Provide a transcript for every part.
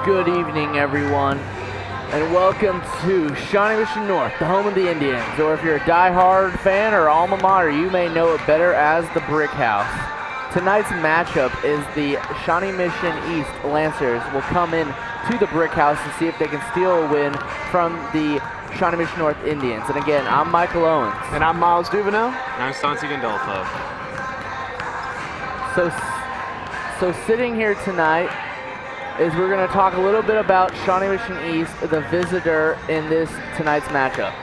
Good evening, everyone, and welcome to Shawnee Mission North, the home of the Indians, or if you're a die-hard fan or alma mater, you may know it better as the Brick House. Tonight's matchup is the Shawnee Mission East Lancers will come in to the Brick House to see if they can steal a win from the Shawnee Mission North Indians. And again, I'm Michael Owens. And I'm Miles Duvenel. And I'm Santi Gandolfo. So sitting here tonight is we're going to talk a little bit about Shawnee Mission East, the visitor in this tonight's matchup.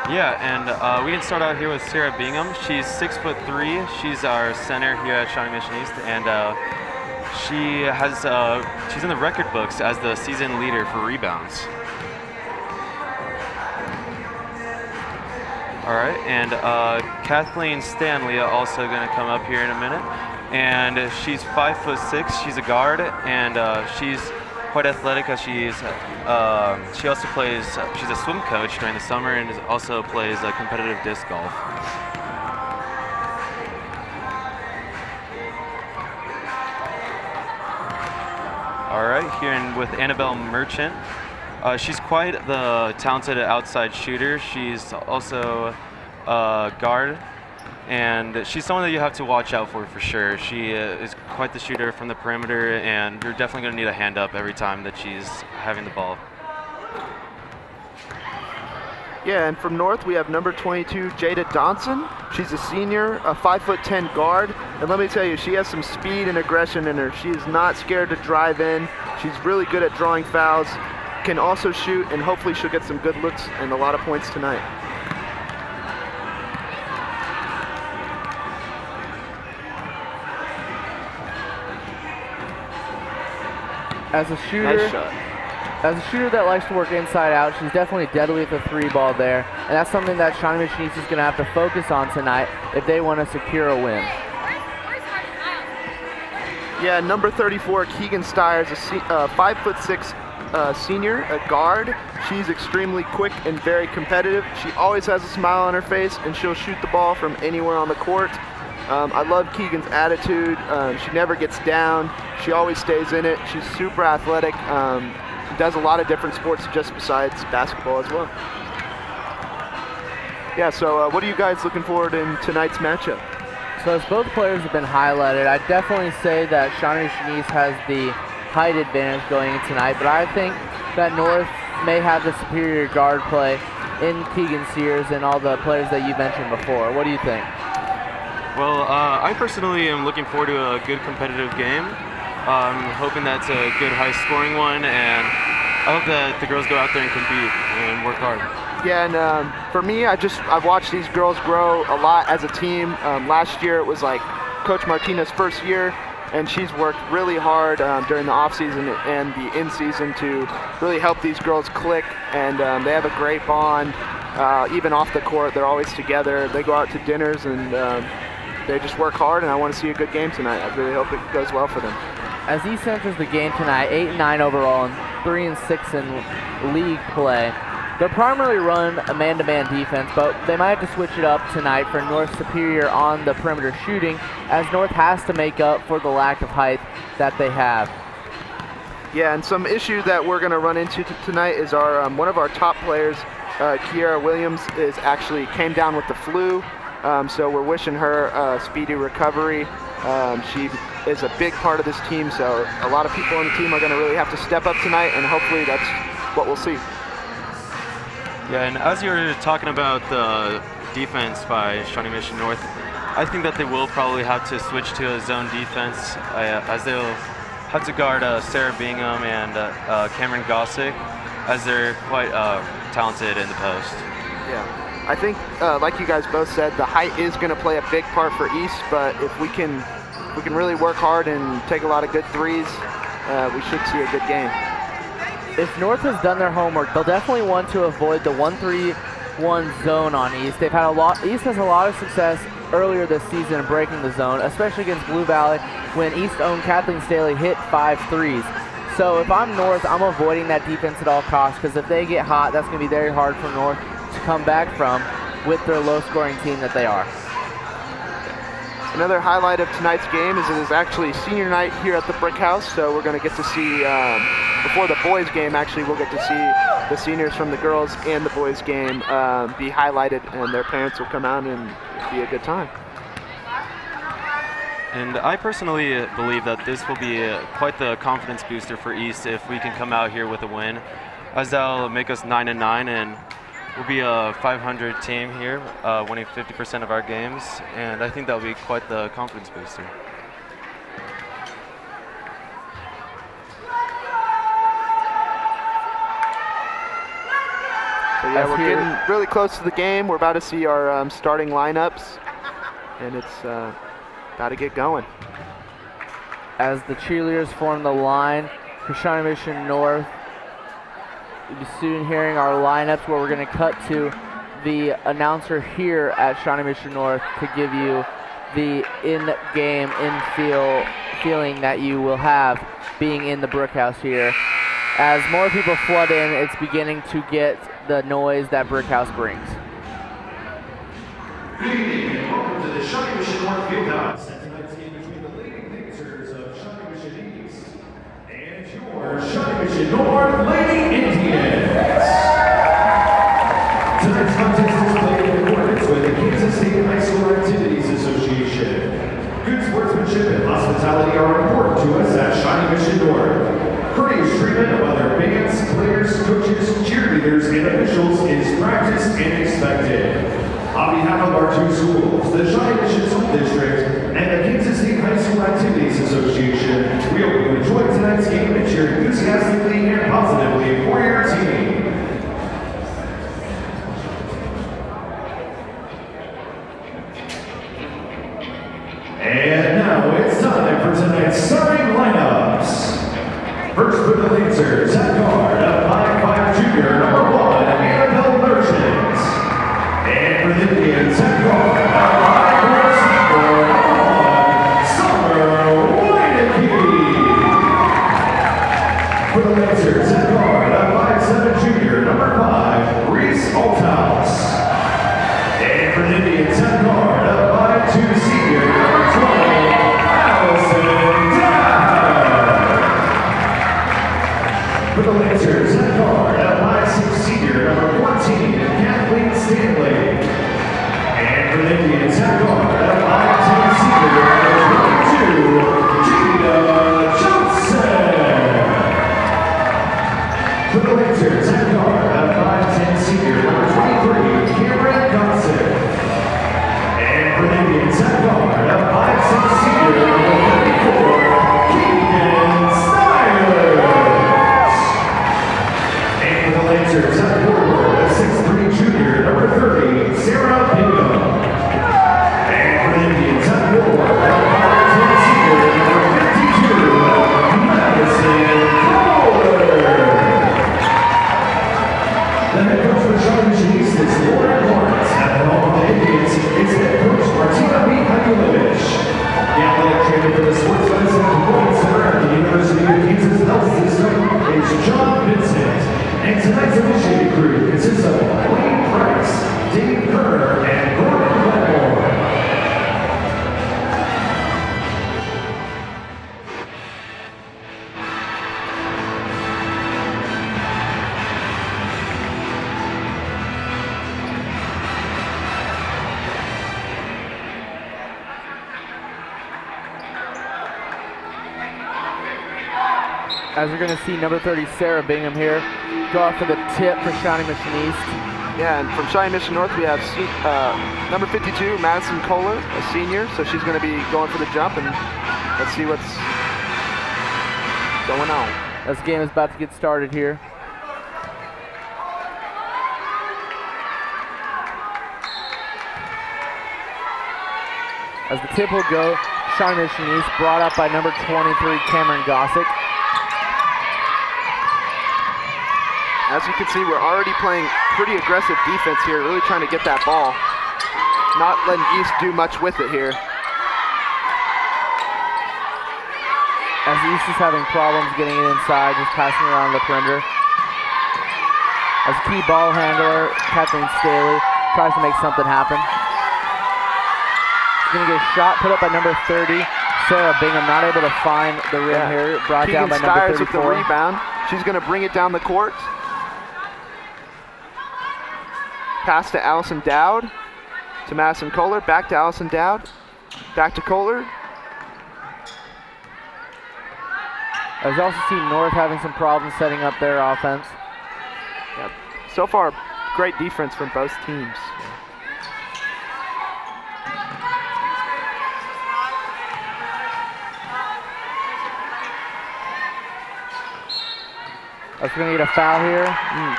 Yeah, and we can start out here with Sarah Bingham. She's 6'3". She's our center here at Shawnee Mission East, and she's in the record books as the season leader for rebounds. All right, and Kathleen Stanley also going to come up here in a minute. And she's 5'6". She's a guard, and she's quite athletic as she also plays. She's a swim coach during the summer and also plays competitive disc golf. All right, here with Annabelle Merchant. She's quite the talented outside shooter. She's also a guard. And she's someone that you have to watch out for sure. She is quite the shooter from the perimeter, and you're definitely going to need a hand up every time that she's having the ball. Yeah, and from North, we have number 22, Jada Donson. She's a senior, a 5'10" guard. And let me tell you, she has some speed and aggression in her. She is not scared to drive in. She's really good at drawing fouls, can also shoot, and hopefully she'll get some good looks and a lot of points tonight. As a shooter, nice shot. As a shooter that likes to work inside out, she's definitely deadly with the three ball there, and that's something that Shawnee Mission East is going to have to focus on tonight if they want to secure a win. Yeah, number 34, Keegan Stiers, a 5'6" senior, a guard. She's extremely quick and very competitive. She always has a smile on her face, and she'll shoot the ball from anywhere on the court. I love Keegan's attitude. She never gets down. She always stays in it. She's super athletic. Does a lot of different sports just besides basketball as well. Yeah, so what are you guys looking forward in tonight's matchup? So as both players have been highlighted, I'd definitely say that Shawnee Mission East has the height advantage going in tonight, but I think that North may have the superior guard play in Keegan Sears and all the players that you mentioned before. What do you think? Well, I personally am looking forward to a good competitive game. I'm hoping that's a good high-scoring one, and I hope that the girls go out there and compete and work hard. Yeah, and for me, I've watched these girls grow a lot as a team. Last year, it was like Coach Martinez's first year, and she's worked really hard during the off-season and the in-season to really help these girls click, and they have a great bond. Even off the court, they're always together. They go out to dinners, and they just work hard, and I want to see a good game tonight. I really hope it goes well for them. As East enters the game tonight, 8-9 overall and 3-6 in league play, they'll primarily run a man-to-man defense, but they might have to switch it up tonight for North's superior on the perimeter shooting, as North has to make up for the lack of height that they have. Yeah, and some issue that we're going to run into tonight is our one of our top players, Kiara Williams, actually came down with the flu. So we're wishing her a speedy recovery. She is a big part of this team, so a lot of people on the team are going to really have to step up tonight, and hopefully that's what we'll see. Yeah, and as you were talking about the defense by Shawnee Mission North, I think that they will probably have to switch to a zone defense as they'll have to guard Sarah Bingham and Cameron Gossick, as they're quite talented in the post. Yeah. I think, like you guys both said, the height is going to play a big part for East, but if we can really work hard and take a lot of good threes, we should see a good game. If North has done their homework, they'll definitely want to avoid the 1-3-1 zone on East. East has a lot of success earlier this season in breaking the zone, especially against Blue Valley when East-owned Kathleen Staley hit 5 threes. So if I'm North, I'm avoiding that defense at all costs, because if they get hot, that's going to be very hard for North to come back from with their low-scoring team that they are. Another highlight of tonight's game is it is actually senior night here at the Brick House, so we're going to get to see before the boys game, actually, we'll get to see the seniors from the girls and the boys game be highlighted, and their parents will come out and be a good time. And I personally believe that this will be quite the confidence booster for East if we can come out here with a win, as that'll make us 9-9, and we'll be a 500 team here, winning 50% of our games, and I think that'll be quite the confidence booster. So yeah, we're getting really close to the game. We're about to see our starting lineups, and it's about to get going. As the cheerleaders form the line for Shawnee Mission North, you'll be soon hearing our lineups, where we're going to cut to the announcer here at Shawnee Mission North to give you the in-game, in-feel feeling that you will have being in the Brickhouse here. As more people flood in, it's beginning to get the noise that Brickhouse brings. Good evening and welcome to the Shawnee Mission North Fieldhouse. And tonight's game between the Lady Panthers of Shawnee Mission East and your Shawnee Mission North Lady Indians. Tonight's contest is played in accordance with the Kansas State High School Activities Association. Good sportsmanship and hospitality are important to us at Shawnee Mission North. Courteous treatment of other fans, players, coaches, cheerleaders, and officials is practiced and expected. On behalf of our two schools, the Shawnee Mission School District and the Kansas State High School Activities Association, we hope you enjoy tonight's game and cheer enthusiastically and positively for your team. And now it's time for tonight's starting lineups. First for the Lancers, at guard, a 5'5" junior, number 1, Annabelle Merchant. And for the Indians, at guard, a 5'4" senior, number 1, Summer Weineke. For the Lancers, at guard, a 5'7" junior, number 5, Reese Althouse. And for the Indians, at guard, a 5'2" senior, number 20, Allison Dowd. For the Lancers, at guard, a 5'6" senior, number 14, Kathleen Stanley. And for the Indians, at guard, a 5'10" senior, number 22, Gina Johnson. For the Lancers, at guard, a 5'10" senior, number 23, Cameron Johnson. And for the Indians, at guard, a 5'6" senior, number 34, Keegan Stiles. And for the Lancers, at forward, a 6'3" junior, number 30, Sarah Bingham. And for the Indians, at forward, a 5'10" senior, number 52, Madison Kohler. The head coach for Shawnee Mission East is Lauren Lawrence. At the helm of the Indians is head coach Martina Mihajlovic. The athletic trainer for the Sports Medicine Component Center at the University of Kansas Health System is John Vincent. And tonight's officiating crew consists of Wayne Price, Dave Kerr, and Gordon Glenmore. As you're going to see number 30, Sarah Bingham here, go out for the tip for Shawnee Mission East. Yeah, and from Shawnee Mission North, we have number 52, Madison Kohler, a senior, so she's going to be going for the jump, and let's see what's going on. This game is about to get started here. As the tip will go, Shawnee Mission East, brought up by number 23, Cameron Gossick. As you can see, we're already playing pretty aggressive defense here, really trying to get that ball. Not letting East do much with it here. As East is having problems getting it inside, just passing around the perimeter. As key ball handler, Kathleen Staley tries to make something happen. She's going to get a shot put up by number 30, Sarah Bingham, not able to find the rim here. Brought down by number 34. With the rebound. She's going to bring it down the court. Pass to Allison Dowd, to Madison Kohler, back to Allison Dowd, back to Kohler. As you also see North having some problems setting up their offense. Yep. So far, great defense from both teams. That's going to get a foul here.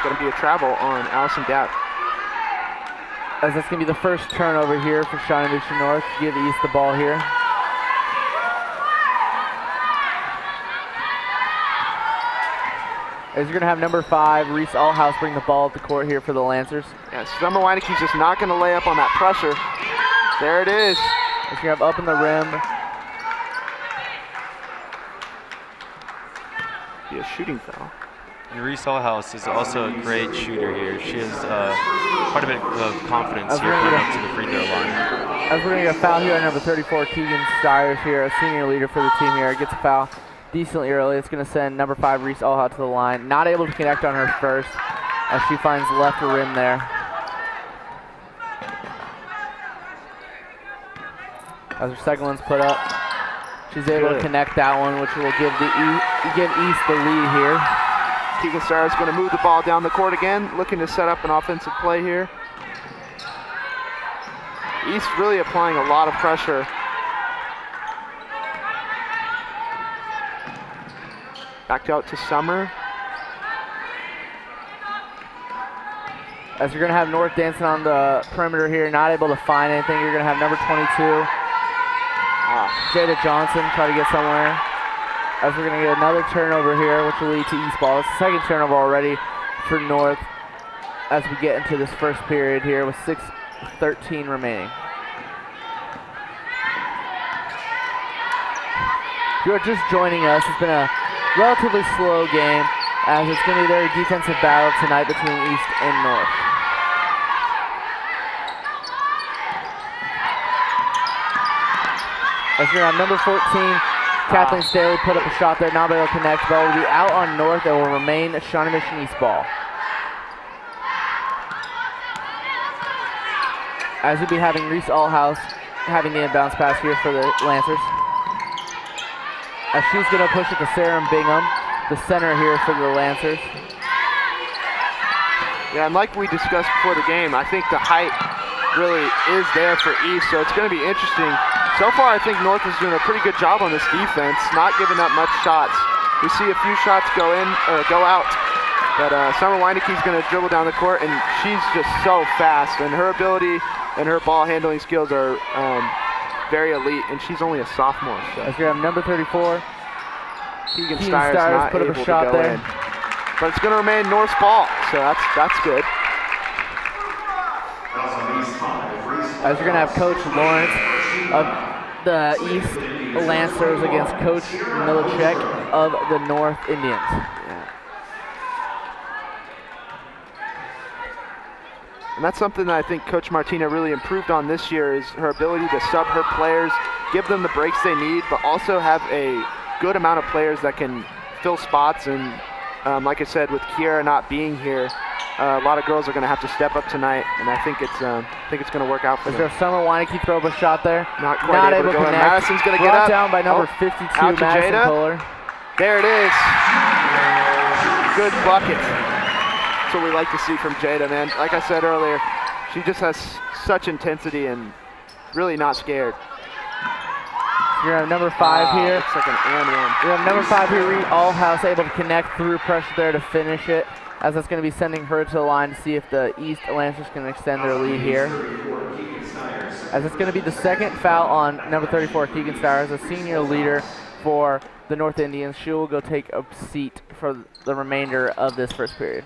Going to be a travel on Allison Dowd. As that's going to be the first turnover here for Shawnee Mission North. Give East the ball here. As you're going to have number 5, Reese Allhouse, bring the ball up the court here for the Lancers. Yeah, Summer Weineke's just not going to lay up on that pressure. There it is. As you're going to have up in the rim. Be a shooting foul. And Reese Allhouse is also a great shooter here. She has quite a bit of confidence here going up to the free throw line. As we're going to get a foul here on number 34, Keegan Stiers here, a senior leader for the team here. Gets a foul decently early. It's going to send number 5, Reese Allhouse, to the line. Not able to connect on her first as she finds left rim there. As her second one's put up, she's able to connect that one, which will give East the lead here. Keegan Stiers is going to move the ball down the court again, looking to set up an offensive play here. East really applying a lot of pressure. Back out to Summer. As you're going to have North dancing on the perimeter here, not able to find anything. You're going to have number 22, Jada Johnson, try to get somewhere. As we're going to get another turnover here, which will lead to East ball. It's the second turnover already for North as we get into this first period here with 6:13 remaining. If you are just joining us, it's been a relatively slow game as it's going to be a very defensive battle tonight between East and North. As you're going to have number 14, Kathleen Staley, put up a shot there, not able to connect. Ball will be out on North. It will remain Shawnee Mission East ball. As we'll be having Reese Allhouse having the inbounds pass here for the Lancers. As she's going to push it to Sarah Bingham, the center here for the Lancers. Yeah, and like we discussed before the game, I think the height really is there for East, so it's going to be interesting. So far, I think North is doing a pretty good job on this defense, not giving up much shots. We see a few shots go in or go out, but Summer Weineke's going to dribble down the court, and she's just so fast, and her ability and her ball handling skills are very elite, and she's only a sophomore. So. As we have number 34, Keegan Stiers not put up able a shot to go there. in. But it's going to remain North's ball, so that's good. As you're going to have Coach Lawrence of the East Lancers against Coach Milicek of the North Indians. Yeah. And that's something that I think Coach Martina really improved on this year is her ability to sub her players, give them the breaks they need, but also have a good amount of players that can fill spots. And like I said, with Kiera not being here, a lot of girls are going to have to step up tonight, and I think it's going to work out for them. Is there Summer Weineke throw up a shot there? Not quite able to go in. Madison's going to get up. Down by number 52, Madison Kohler. There it is. Good bucket. That's what we like to see from Jada, man. Like I said earlier, she just has such intensity and really not scared. You're going to have number 5 here. Looks like an and one. You have number 5 here, Reed Allhouse, able to connect through pressure there to finish it, as that's going to be sending her to the line to see if the East Lancers can extend their lead here. As it's going to be the second foul on number 34, Keegan Stiers, a senior leader for the North Indians. She will go take a seat for the remainder of this first period.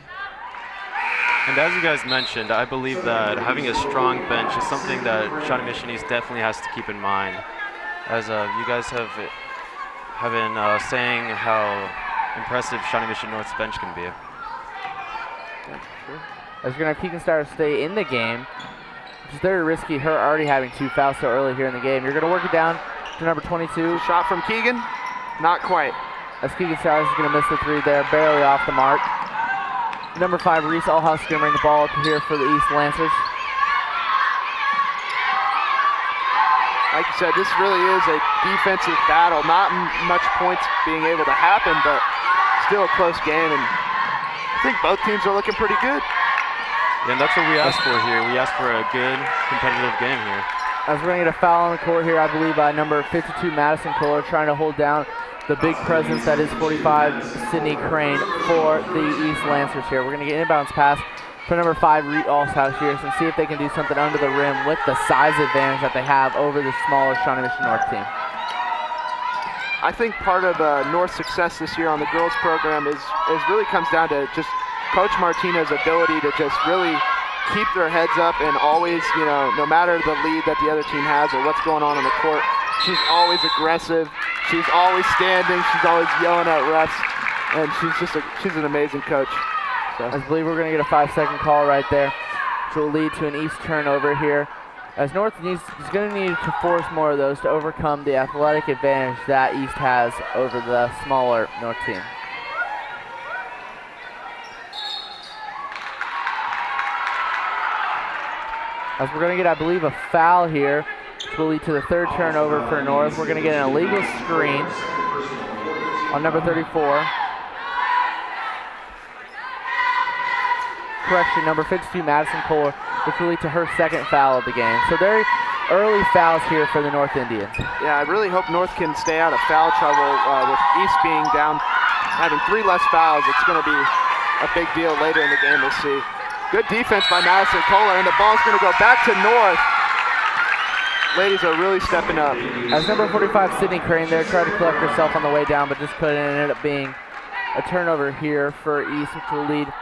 And as you guys mentioned, I believe that having a strong bench is something that Shawnee Mission East definitely has to keep in mind. As you guys have been saying how impressive Shawnee Mission North's bench can be. As you're going to have Keegan Stiers stay in the game, which is very risky, her already having 2 fouls so early here in the game. You're going to work it down to number 22. Shot from Keegan, not quite. as Keegan Stowers is going to miss the three there, barely off the mark. Number 5, Reese Allhouse is going to bring the ball up here for the East Lancers. Like you said, this really is a defensive battle. Not much points being able to happen, but still a close game, and I think both teams are looking pretty good. Yeah, and that's what we asked for here. We asked for a good, competitive game here. As we're going to get a foul on the court here, I believe, by number 52, Madison Kohler, trying to hold down the big presence that is 45, Sydney Crane, for the East Lancers here. We're going to get inbounds pass for number 5, Reed Allshouse here, and see if they can do something under the rim with the size advantage that they have over the smaller Shawnee Mission North team. I think part of North's success this year on the girls program is really comes down to just Coach Martina's ability to just really keep their heads up and always, you know, no matter the lead that the other team has or what's going on the court, she's always aggressive. She's always standing. She's always yelling at refs, and she's an amazing coach. So. I believe we're going to get a 5-second call right there, which will lead to an East turnover here, as North is going to need to force more of those to overcome the athletic advantage that East has over the smaller North team. As we're going to get, I believe, a foul here, which will lead to the 3rd turnover for North. We're going to get an illegal screen on number 34. Correction, number 52, Madison Kohler, which will lead to her 2nd foul of the game. So very early fouls here for the North Indians. Yeah, I really hope North can stay out of foul trouble with East being down, having 3 less fouls. It's going to be a big deal later in the game, we'll see. Good defense by Madison Kohler, and the ball's going to go back to North. Ladies are really stepping up. As number 45, Sydney Crane there, tried to collect herself on the way down, but just couldn't. It ended up being a turnover here for East, which will lead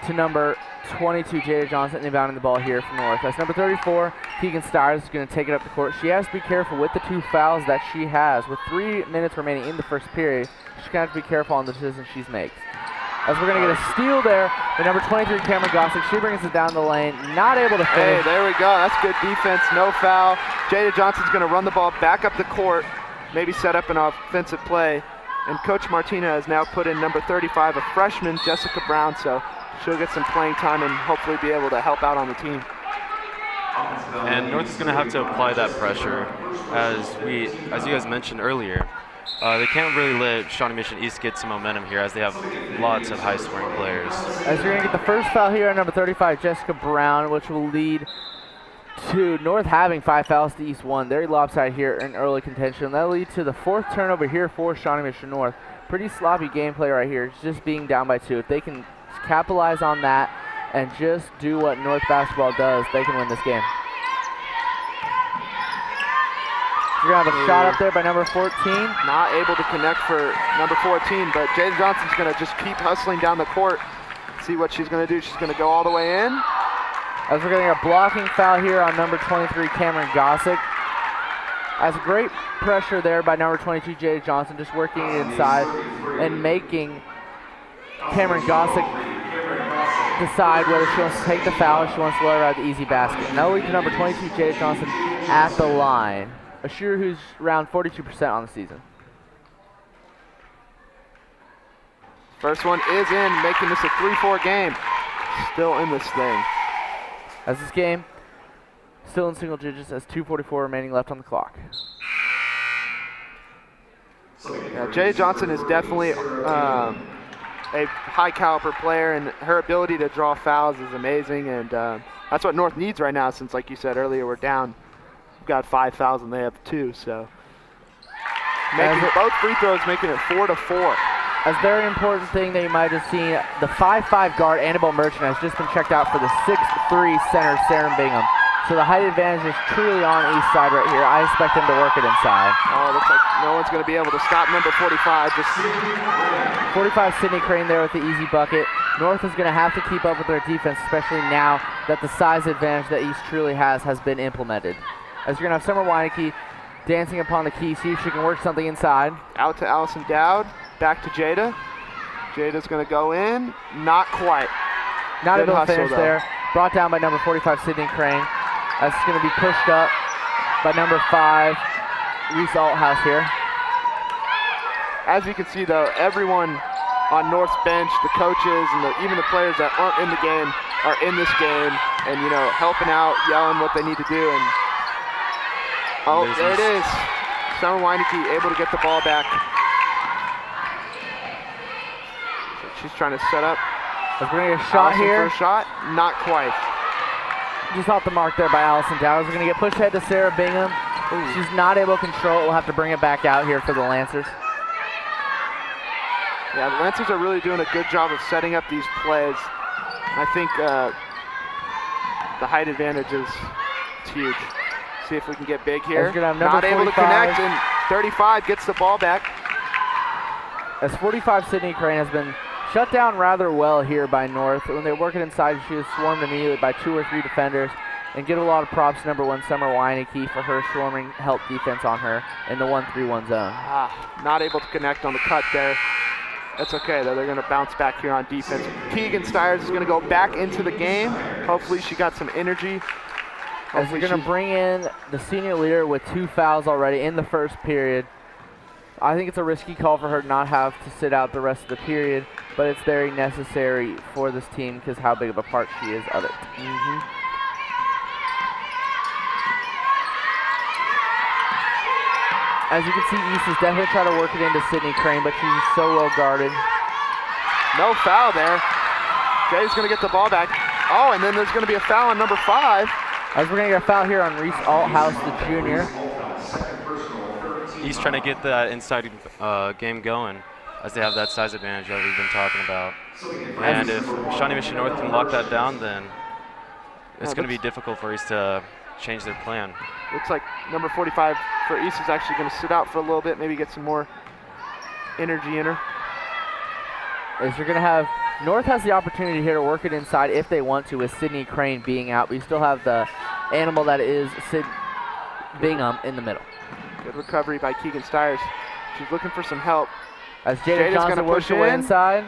to number 22, Jada Johnson, inbounding the ball here for North. That's number 34, Keegan Stowers, is going to take it up the court. She has to be careful with the 2 fouls that she has. With 3 minutes remaining in the first period, she's going to have to be careful on the decisions she makes. As we're going to get a steal there, the number 23, Cameron Gossick, she brings it down the lane, not able to finish. Hey, there we go. That's good defense, no foul. Jada Johnson's going to run the ball back up the court, maybe set up an offensive play. And Coach Martina has now put in number 35, a freshman, Jessica Brown, so she'll get some playing time and hopefully be able to help out on the team. And North is going to have to apply that pressure, as you guys mentioned earlier. They can't really let Shawnee Mission East get some momentum here, as they have lots of high-scoring players. As you're going to get the first foul here on number 35, Jessica Brown, which will lead to North having 5 fouls to East 1. Very lopsided here in early contention. That'll lead to the 4th turnover here for Shawnee Mission North. Pretty sloppy gameplay right here, just being down by 2. If they can capitalize on that and just do what North basketball does, they can win this game. We're going to have a shot up there by number 14. Not able to connect for number 14, but Jada Johnson's going to just keep hustling down the court. See what she's going to do. She's going to go all the way in. As we're getting a blocking foul here on number 23, Cameron Gossick. As great pressure there by number 22, Jada Johnson, just working inside and making Cameron Gossick decide whether she wants to take the foul or she wants to let her out the easy basket. And that'll lead to number 22, Jada Johnson, at the line. A shooter who's around 42% on the season. First one is in, making this a 3-4 game. Still in this thing. As this game still in single digits, as 2:44 remaining left on the clock. Yeah, Jada Johnson is definitely a high caliber player, and her ability to draw fouls is amazing, and that's what North needs right now, since like you said earlier, we're down. We've got 5 fouls and they have 2, so making both free throws, making it 4-4. A very important thing that you might have seen, the 5'5" guard Annabelle Merchant has just been checked out for the 6'3" center Sarah Bingham. So the height advantage is truly on East side right here. I expect them to work it inside. Oh, looks like no one's going to be able to stop number 45. Just 45, Sydney Crane there with the easy bucket. North is going to have to keep up with their defense, especially now that the size advantage that East truly has been implemented. As you're going to have Summer Weineke dancing upon the key, see if she can work something inside. Out to Allison Dowd, back to Jada. Jada's going to go in, not quite. Not able to finish there. Brought down by number 45, Sydney Crane. That's going to be pushed up by number 5, Reese Althouse here. as you can see, though, everyone on North's bench, the coaches, and even the players that aren't in the game are in this game and, you know, helping out, yelling what they need to do. And oh, there it is. Summer Weineke able to get the ball back. So she's trying to set up. Let's bring a shot Allison here. for a shot. Not quite. Just off the mark there by Allison Towers. We're going to get pushed ahead to Sarah Bingham. Ooh. She's not able to control it. We'll have to bring it back out here for the Lancers. Yeah, the Lancers are really doing a good job of setting up these plays. I think the height advantage is huge. See if we can get big here. Not able to connect, and 35 gets the ball back. As 45, Sydney Crane has been shut down rather well here by North. When they work it inside, she is swarmed immediately by 2 or 3 defenders. And give a lot of props to number 1, Summer Weineke, for her swarming help defense on her in the 1-3-1 zone. Not able to connect on the cut there. That's okay, though. They're going to bounce back here on defense. Keegan Stiers is going to go back into the game. Hopefully she got some energy. As they're going to bring in the senior leader with 2 fouls already in the first period. I think it's a risky call for her to not have to sit out the rest of the period, but it's very necessary for this team because how big of a part she is of it. As you can see, East is definitely trying to work it into Sydney Crane, but she's so well guarded. No foul there. Jay's going to get the ball back. Oh, and then there's going to be a foul on number 5. As we're going to get a foul here on Reese Althouse, the junior. He's trying to get that inside game going, as they have that size advantage that we've been talking about. And if Shawnee Mission North can lock that down, then it's going to be difficult for East to change their plan. Looks like number 45 for East is actually going to sit out for a little bit, maybe get some more energy in her. As you're going to have, North has the opportunity here to work it inside if they want to, with Sydney Crane being out. But you still have the animal that is Bingham in the middle. Good recovery by Keegan Stiers. She's looking for some help. As Jada Johnson works her way inside.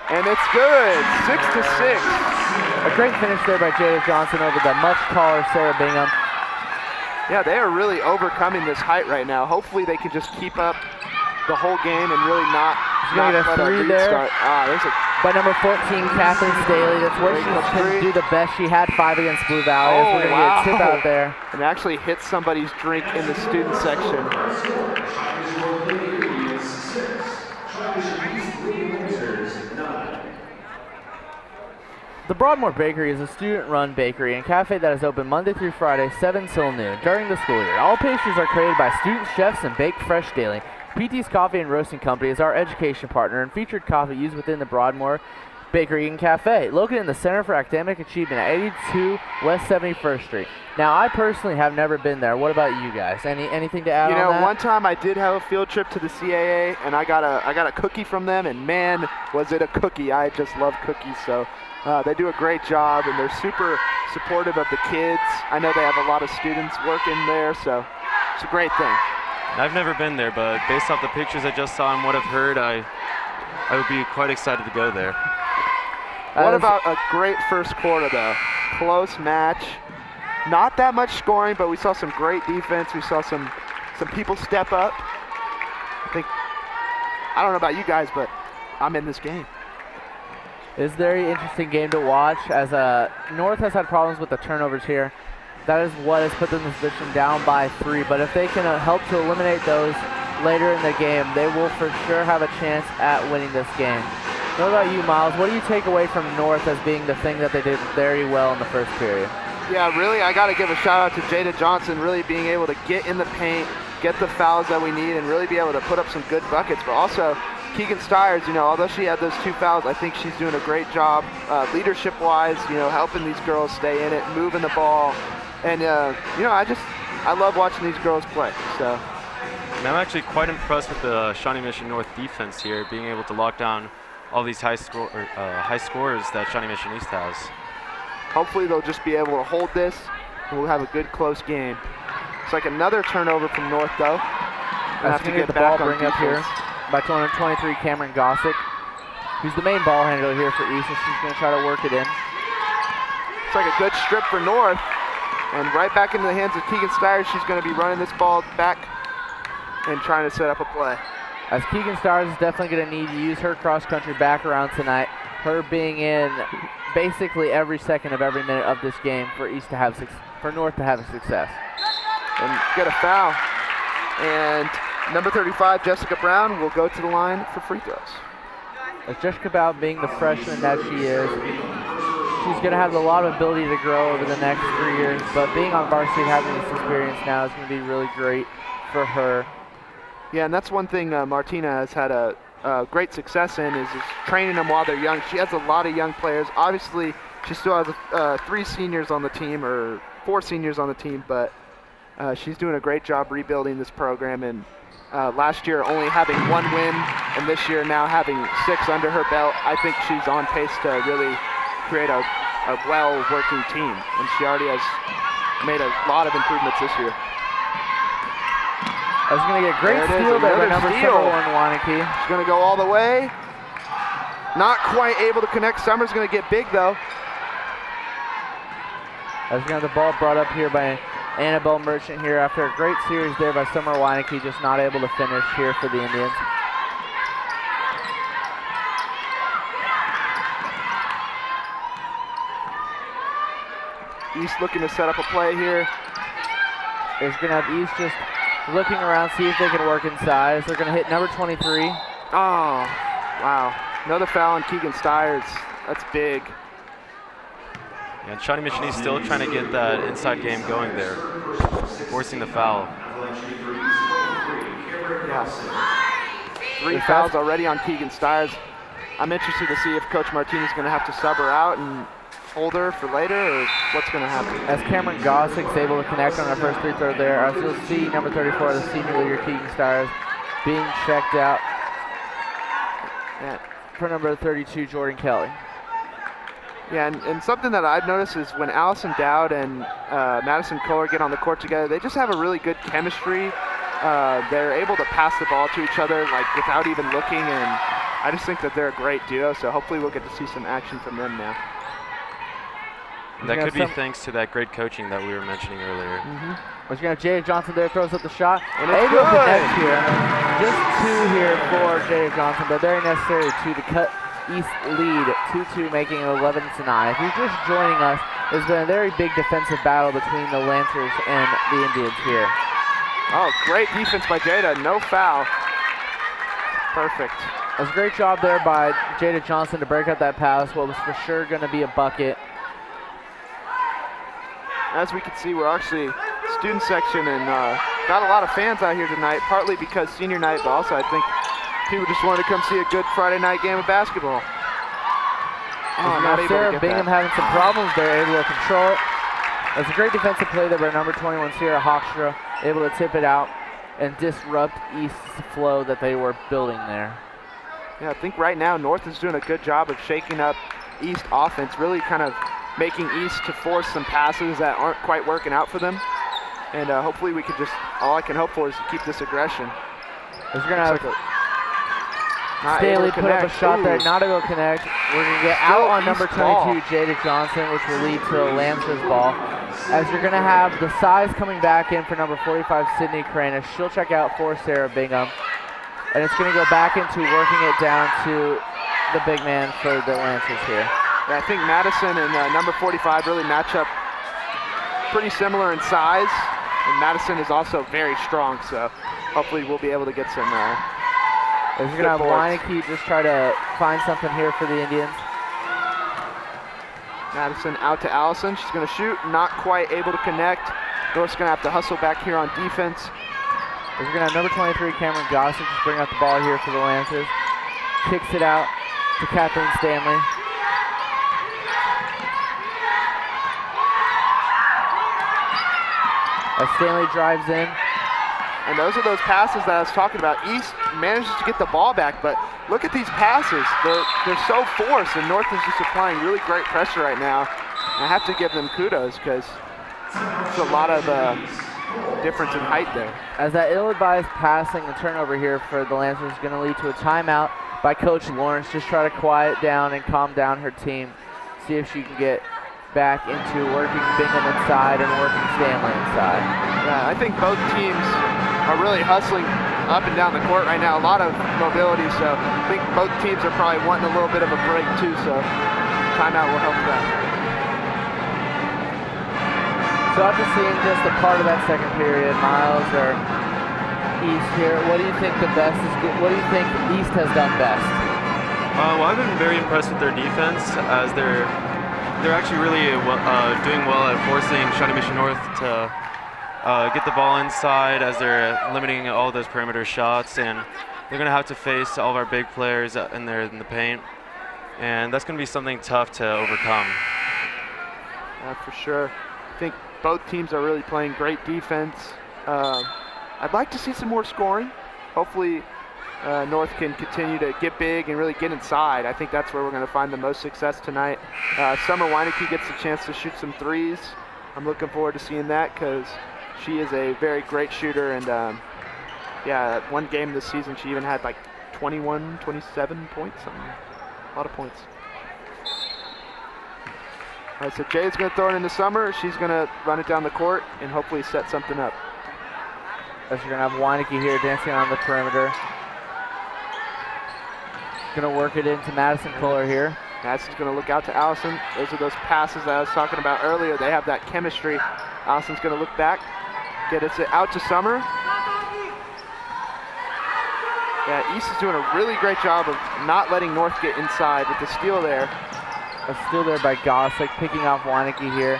And it's good, 6-6. A great finish there by Jada Johnson over the much taller Sarah Bingham. Yeah, they are really overcoming this height right now. Hopefully they can just keep up the whole game and really not let a lead there. There's a by number 14, Kathleen Staley. That's where she can do the best. She had 5 against Blue Valley. Oh, we're going to get a tip out there. And actually hit somebody's drink in the student section. The Broadmoor Bakery is a student-run bakery and cafe that is open Monday through Friday, 7 till noon, during the school year. All pastries are created by student chefs and baked fresh daily. PT's Coffee and Roasting Company is our education partner and featured coffee used within the Broadmoor Bakery and Cafe, located in the Center for Academic Achievement at 82 West 71st Street. Now, I personally have never been there. What about you guys? Anything to add on that? One time I did have a field trip to the CAA, and I got a cookie from them, and man, was it a cookie. I just love cookies, so they do a great job, and they're super supportive of the kids. I know they have a lot of students working there, so it's a great thing. I've never been there, but based off the pictures I just saw and what I've heard, I would be quite excited to go there. What about a great first quarter, though? Close match. Not that much scoring, but we saw some great defense. We saw some people step up. I don't know about you guys, but I'm in this game. It's a very interesting game to watch, as North has had problems with the turnovers here. That is what has put them in this position down by 3, but if they can help to eliminate those later in the game, they will for sure have a chance at winning this game. What about you, Miles? What do you take away from North as being the thing that they did very well in the first period? Yeah, really, I got to give a shout out to Jada Johnson, really being able to get in the paint, get the fouls that we need, and really be able to put up some good buckets. But also, Keegan Stiers, although she had those 2 fouls, I think she's doing a great job leadership-wise, helping these girls stay in it, moving the ball. And, I love watching these girls play. So. And I'm actually quite impressed with the Shawnee Mission North defense here, being able to lock down all these high scores that Shawnee Mission East has. Hopefully they'll just be able to hold this, and we'll have a good close game. It's like another turnover from North, though. We'll have to get the back ball on bring up here by 223 Cameron Gossick, who's the main ball handler here for East, and she's going to try to work it in. It's like a good strip for North, and right back into the hands of Keegan Stiers. She's going to be running this ball back and trying to set up a play. As Keegan Stars is definitely going to need to use her cross-country back around tonight. Her being in basically every second of every minute of this game for North to have a success. And get a foul. And number 35, Jessica Brown, will go to the line for free throws. As Jessica Brown being the freshman that she is, she's going to have a lot of ability to grow over the next 3 years, but being on varsity and having this experience now is going to be really great for her. Yeah, and that's one thing Martina has had a great success in is training them while they're young. She has a lot of young players. Obviously, she still has 3 seniors on the team, or 4 seniors on the team, but she's doing a great job rebuilding this program. And last year only having 1 win, and this year now having 6 under her belt, I think she's on pace to really create a well-working team. And she already has made a lot of improvements this year. I was going to get a great steal there by number 7, Wanakee. She's going to go all the way. Not quite able to connect. Summer's going to get big, though. I was going to have the ball brought up here by Annabelle Merchant here after a great series there by Summer Wanakee, just not able to finish here for the Indians. East looking to set up a play here. Is going to have East just looking around, see if they can work inside. As they're going to hit number 23. Oh, wow. Another foul on Keegan Stiers. That's big. Yeah, and Shawnee Mission East still trying to get that inside game going there, forcing the foul. Yes. 3 fouls already on Keegan Stiers. I'm interested to see if Coach Martinez is going to have to sub her out and hold her for later, or what's going to happen. As Cameron Gossick's able to connect on her first free throw there, as you'll see number 34, the senior leader, Keegan Stiers, being checked out for number 32, Jordan Kelly. Yeah, and something that I've noticed is when Allison Dowd and Madison Kohler get on the court together, they just have a really good chemistry. They're able to pass the ball to each other like without even looking, and I just think that they're a great duo, so hopefully we'll get to see some action from them now. That could be thanks to that great coaching that we were mentioning earlier. We're going to have Jada Johnson there, throws up the shot. And it's able to good. connect here. Just 2 here for Jada Johnson, but very necessary to cut East lead 2-2, making it 11-9. If you're just joining us, there's been a very big defensive battle between the Lancers and the Indians here. Oh, great defense by Jada. No foul. Perfect. It was a great job there by Jada Johnson to break up that pass, what was for sure going to be a bucket. As we can see, we're actually student section and got a lot of fans out here tonight, partly because senior night, but also I think people just wanted to come see a good Friday night game of basketball. Oh, not able to Sarah get Bingham that. having some problems there, able to control it. It's a great defensive play there by number 21, Sierra Hawkstra, able to tip it out and disrupt East's flow that they were building there. Yeah, I think right now North is doing a good job of shaking up East offense, really kind of making East to force some passes that aren't quite working out for them. And hopefully we could just, all I can hope for is to keep this aggression. We're going to have Stanley put up a shot there, not able to connect. We're going to get out on number 22, Jada Johnson, which will lead to a Lancers ball. As you're going to have the size coming back in for number 45, Sydney Crane. She'll check out for Sarah Bingham. And it's going to go back into working it down to the big man for the Lancers here. Yeah, I think Madison and number 45 really match up pretty similar in size. And Madison is also very strong, so hopefully we'll be able to get some We're going to have Weineke just try to find something here for the Indians. Madison out to Allison. She's going to shoot, not quite able to connect. North's going to have to hustle back here on defense. We're going to have number 23, Cameron Gossett, just bring up the ball here for the Lancers. Kicks it out to Kathleen Stanley. As Stanley drives in. And those are those passes that I was talking about. East manages to get the ball back, but look at these passes. They're so forced, and North is just applying really great pressure right now. I have to give them kudos because there's a lot of difference in height there. As that ill-advised passing and turnover here for the Lancers is going to lead to a timeout by Coach Lawrence. Just try to quiet down and calm down her team. See if she can get back into working Bingham inside and working Stanley inside. Yeah, I think both teams are really hustling up and down the court right now. A lot of mobility, so I think both teams are probably wanting a little bit of a break too, so timeout will help that. So after seeing just a part of that second period, Miles or East here, what do you think the best is? What do you think East has done best? Well, I've been very impressed with their defense, as they're actually really doing well at forcing Shawnee Mission North to get the ball inside, as they're limiting all those perimeter shots, and they're going to have to face all of our big players in the paint, and that's going to be something tough to overcome. Yeah, for sure. I think both teams are really playing great defense. I'd like to see some more scoring. Hopefully North can continue to get big and really get inside. I think that's where we're going to find the most success tonight. Summer Weineke gets a chance to shoot some threes. I'm looking forward to seeing that because she is a very great shooter, and yeah, one game this season she even had like 21, 27 points, something. A lot of points. All right, so Jay's going to throw it into Summer. She's going to run it down the court and hopefully set something up. As you're going to have Weineke here dancing on the perimeter. Going to work it into Madison Kohler here. Madison's going to look out to Allison. Those are those passes that I was talking about earlier. They have that chemistry. Allison's going to look back, get it out to Summer. Yeah, East is doing a really great job of not letting North get inside with the steal there. A steal there by Gossick, picking off Weineke here.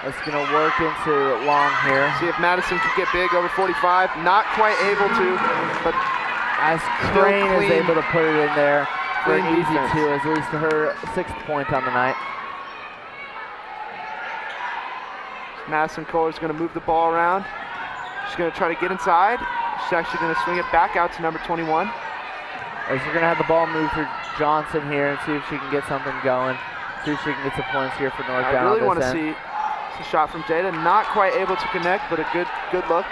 It's going to work into Long here. See if Madison can get big over 45. Not quite able to, but as Crane is able to put it in there for an easy defense. two, as leads to her 6th point on the night. Madison Kohler's going to move the ball around. She's going to try to get inside. She's actually going to swing it back out to number 21. As you're going to have the ball move through Johnson here and see if she can get something going. See if she can get some points here for North. I really want to see a shot from Jada. Not quite able to connect, but a good look.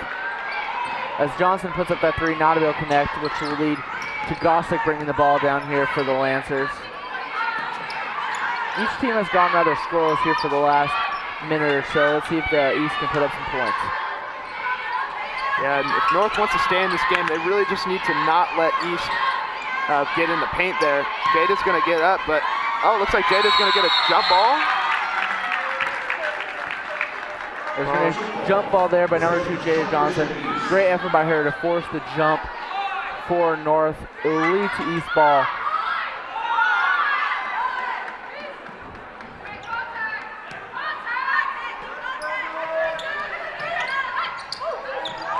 As Johnson puts up that three, not able to connect, which will lead to Gossick bringing the ball down here for the Lancers. Each team has gone rather scoreless here for the last minute or so. Let's see if the East can put up some points. Yeah, and if North wants to stay in this game, they really just need to not let East get in the paint there. Jada's going to get up, but looks like Jada's going to get a jump ball. There's going to jump ball there by number 2, Jada Johnson. Great effort by her to force the jump for North. It will lead to East ball.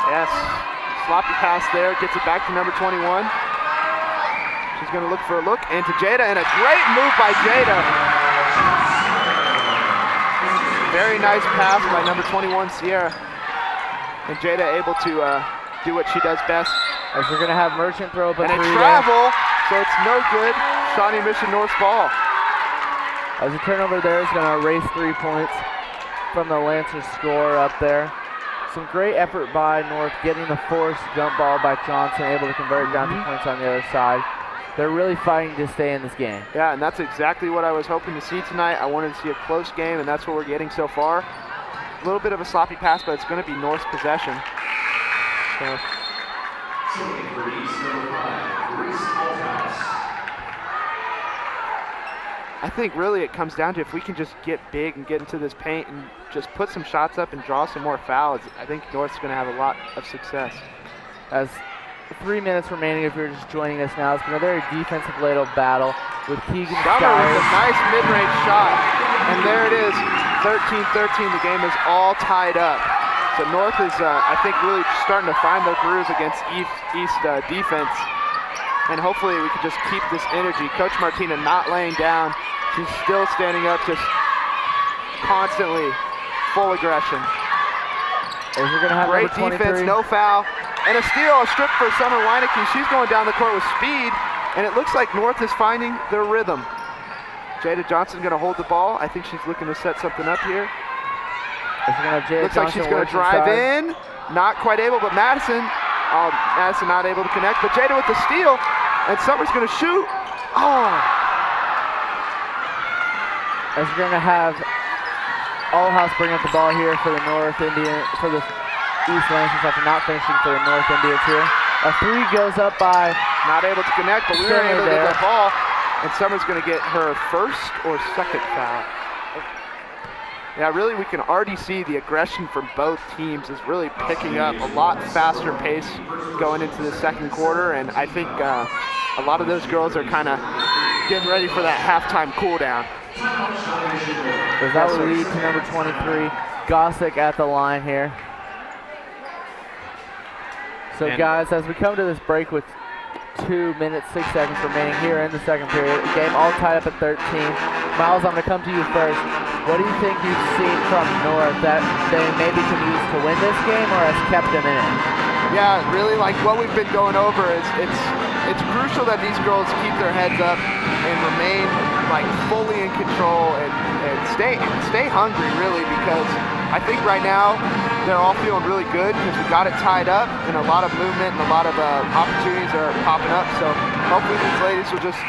Yes, sloppy pass there, gets it back to number 21. She's going to look for a look, and to Jada, and a great move by Jada. Very nice pass by number 21, Sierra. And Jada able to do what she does best. As we're going to have Merchant throw up a and three a travel, so it's no good. Shawnee Mission North's ball. As a turnover there is going to erase 3 points from the Lancers score up there. Some great effort by North, getting the forced jump ball by Johnson, able to convert it down to points on the other side. They're really fighting to stay in this game. Yeah, and that's exactly what I was hoping to see tonight. I wanted to see a close game, and that's what we're getting so far. A little bit of a sloppy pass, but it's going to be North's possession. So. I think really it comes down to if we can just get big and get into this paint and just put some shots up and draw some more fouls, I think North's going to have a lot of success. As 3 minutes remaining, if you're just joining us now, it's been a very defensive-laden battle with Keegan Summer with a nice mid-range shot, and there it is, 13-13. The game is all tied up. So North is, I think, really starting to find their grooves against East defense, and hopefully we can just keep this energy. Coach Martina not laying down. She's still standing up, just constantly full aggression. We're gonna have great defense, no foul, and a steal, a strip for Summer Weineke. She's going down the court with speed, and it looks like North is finding their rhythm. Jada Johnson going to hold the ball. I think she's looking to set something up here. Looks like she's going to drive in. Not quite able, but Madison not able to connect, but Jada with the steal, and Summer's going to shoot. As we're going to have Allhouse bring up the ball here for the East Lancers after not finishing for the North Indians here. A three goes up by Not able to connect, but we were Stanley able to get there. that ball. And Summer's going to get her first or second foul. Yeah, really, we can already see the aggression from both teams is really picking up a lot faster pace going into the second quarter, and I think a lot of those girls are kind of getting ready for that halftime cool down. That will lead to number 23, Gossick at the line here. So guys, as we come to this break with 2 minutes, 6 seconds remaining here in the second period, the game all tied up at 13. Miles, I'm going to come to you first. What do you think you've seen from North that they maybe can use to win this game or has kept them in it? Yeah, really, like what we've been going over is it's crucial that these girls keep their heads up and remain like fully in control and stay hungry, really, because I think right now they're all feeling really good because we got it tied up and a lot of movement and a lot of opportunities are popping up. So hopefully these ladies will just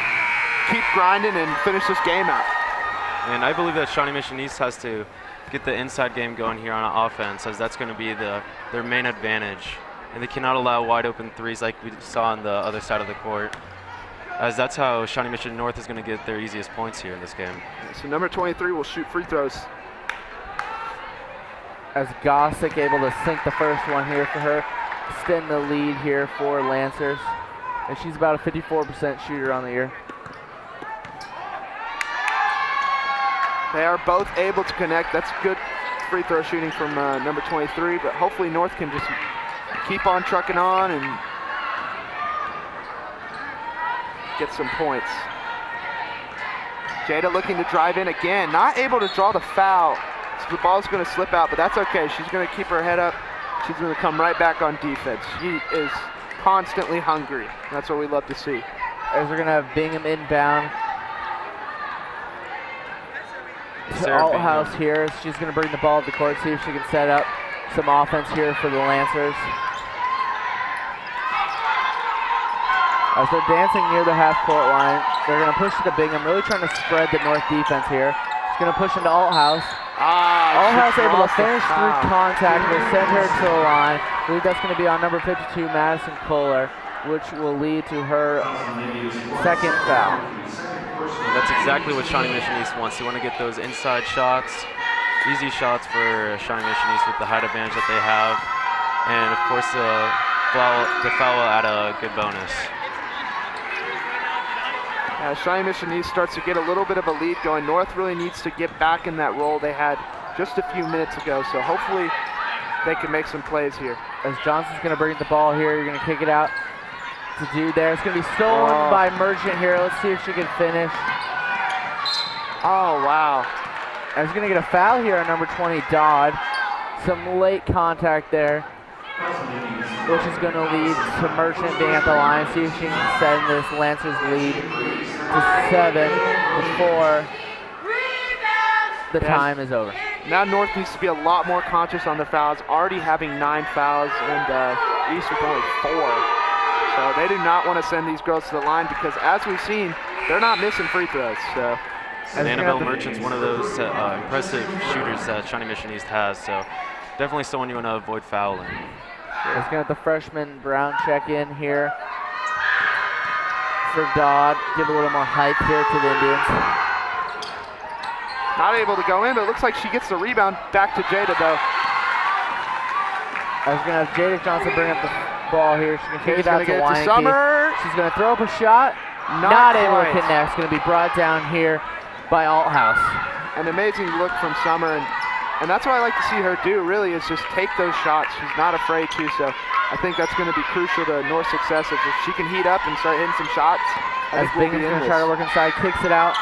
keep grinding and finish this game out. And I believe that Shawnee Mission East has to get the inside game going here on offense, as that's going to be their main advantage. And they cannot allow wide open threes like we saw on the other side of the court, as that's how Shawnee Mission North is going to get their easiest points here in this game. So number 23 will shoot free throws. As Gossick able to sink the first one here for her, extend the lead here for Lancers. And she's about a 54% shooter on the year. They are both able to connect. That's good free throw shooting from number 23, but hopefully North can just keep on trucking on and get some points. Jada looking to drive in again, not able to draw the foul. So the ball's going to slip out, but that's okay. She's going to keep her head up. She's going to come right back on defense. She is constantly hungry. That's what we love to see. As we're going to have Bingham inbound to Sarah Althouse here. She's going to bring the ball to the court, see if she can set up some offense here for the Lancers. As they're dancing near the half-court line, they're going to push it to Bingham, really trying to spread the North defense here. She's going to push into Althouse. Althouse able to finish through contact, will send her to the line. I believe that's going to be on number 52, Madison Kohler, which will lead to her second foul. That's exactly what Shawnee Mission East wants. They want to get those inside shots, easy shots for Shawnee Mission East with the height advantage that they have. And of course the foul will add a good bonus. Shawnee Mission East starts to get a little bit of a lead going. North really needs to get back in that role they had just a few minutes ago, so hopefully they can make some plays here. As Johnson's going to bring the ball here, you're going to kick it out to do there. It's going to be stolen by Merchant here. Let's see if she can finish. Oh, wow. And she's going to get a foul here on number 20, Dodd. Some late contact there, which is going to lead to Merchant being at the line. See if she can send this Lancers lead to 7 before the time is over. Now North needs to be a lot more conscious on the fouls, already having 9 fouls and East with only 4. So they do not want to send these girls to the line because, as we've seen, they're not missing free throws. So. And Annabelle Merchant's one of those impressive shooters that Shawnee Mission East has, so definitely someone you want to avoid fouling. Let's get the freshman Brown check in here for Dodd. Give a little more height here to the Indians. Not able to go in, but it looks like she gets the rebound back to Jada, though. I was going to have Jada Johnson bring up the ball here. She's going to kick it out to Weinke. Summer. She's going to throw up a shot. Not able to connect. It's going to be brought down here by Althouse. An amazing look from Summer, and that's what I like to see her do, really, is just take those shots. She's not afraid to, so I think that's going to be crucial to North's success. If she can heat up and start hitting some shots, as Bingham's going to try to work inside, kicks it out.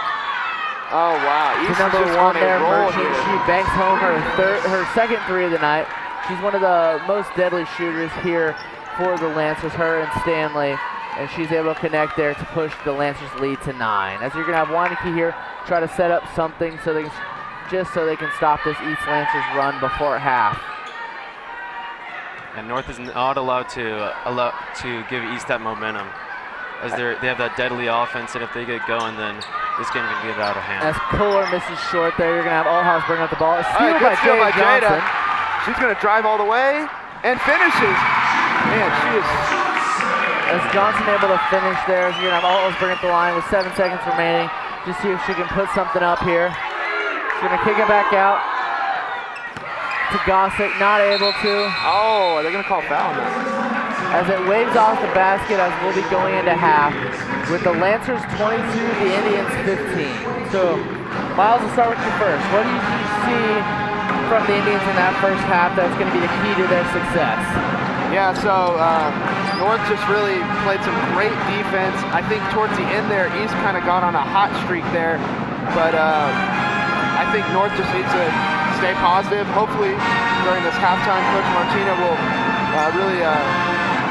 Oh, wow. To number 1 there, Merchant. She banks home her second three of the night. She's one of the most deadly shooters here for the Lancers, her and Stanley. And she's able to connect there to push the Lancers lead to 9. As you're going to have Weinke here try to set up something so they can stop this East Lancers run before half. And North is not allowed to give East that momentum, as they have that deadly offense, and if they get going, then this game can get out of hand. As Kohler misses short there, you're going to have Althouse bring up the ball. Steal by Jada Johnson. She's going to drive all the way and finishes. Man, she is Is Johnson able to finish there? She's gonna have Altles bring up the line with 7 seconds remaining. Just see if she can put something up here. She's gonna kick it back out to Gossick, not able to. Oh, they're gonna call foul on that. As it waves off the basket as we'll be going into half with the Lancers 22, the Indians 15. So, Miles, we'll start with you first. What do you see from the Indians in that first half that's going to be the key to their success? Yeah, so North just really played some great defense. I think towards the end there, East kind of got on a hot streak there, but I think North just needs to stay positive. Hopefully, during this halftime, Coach Martina will really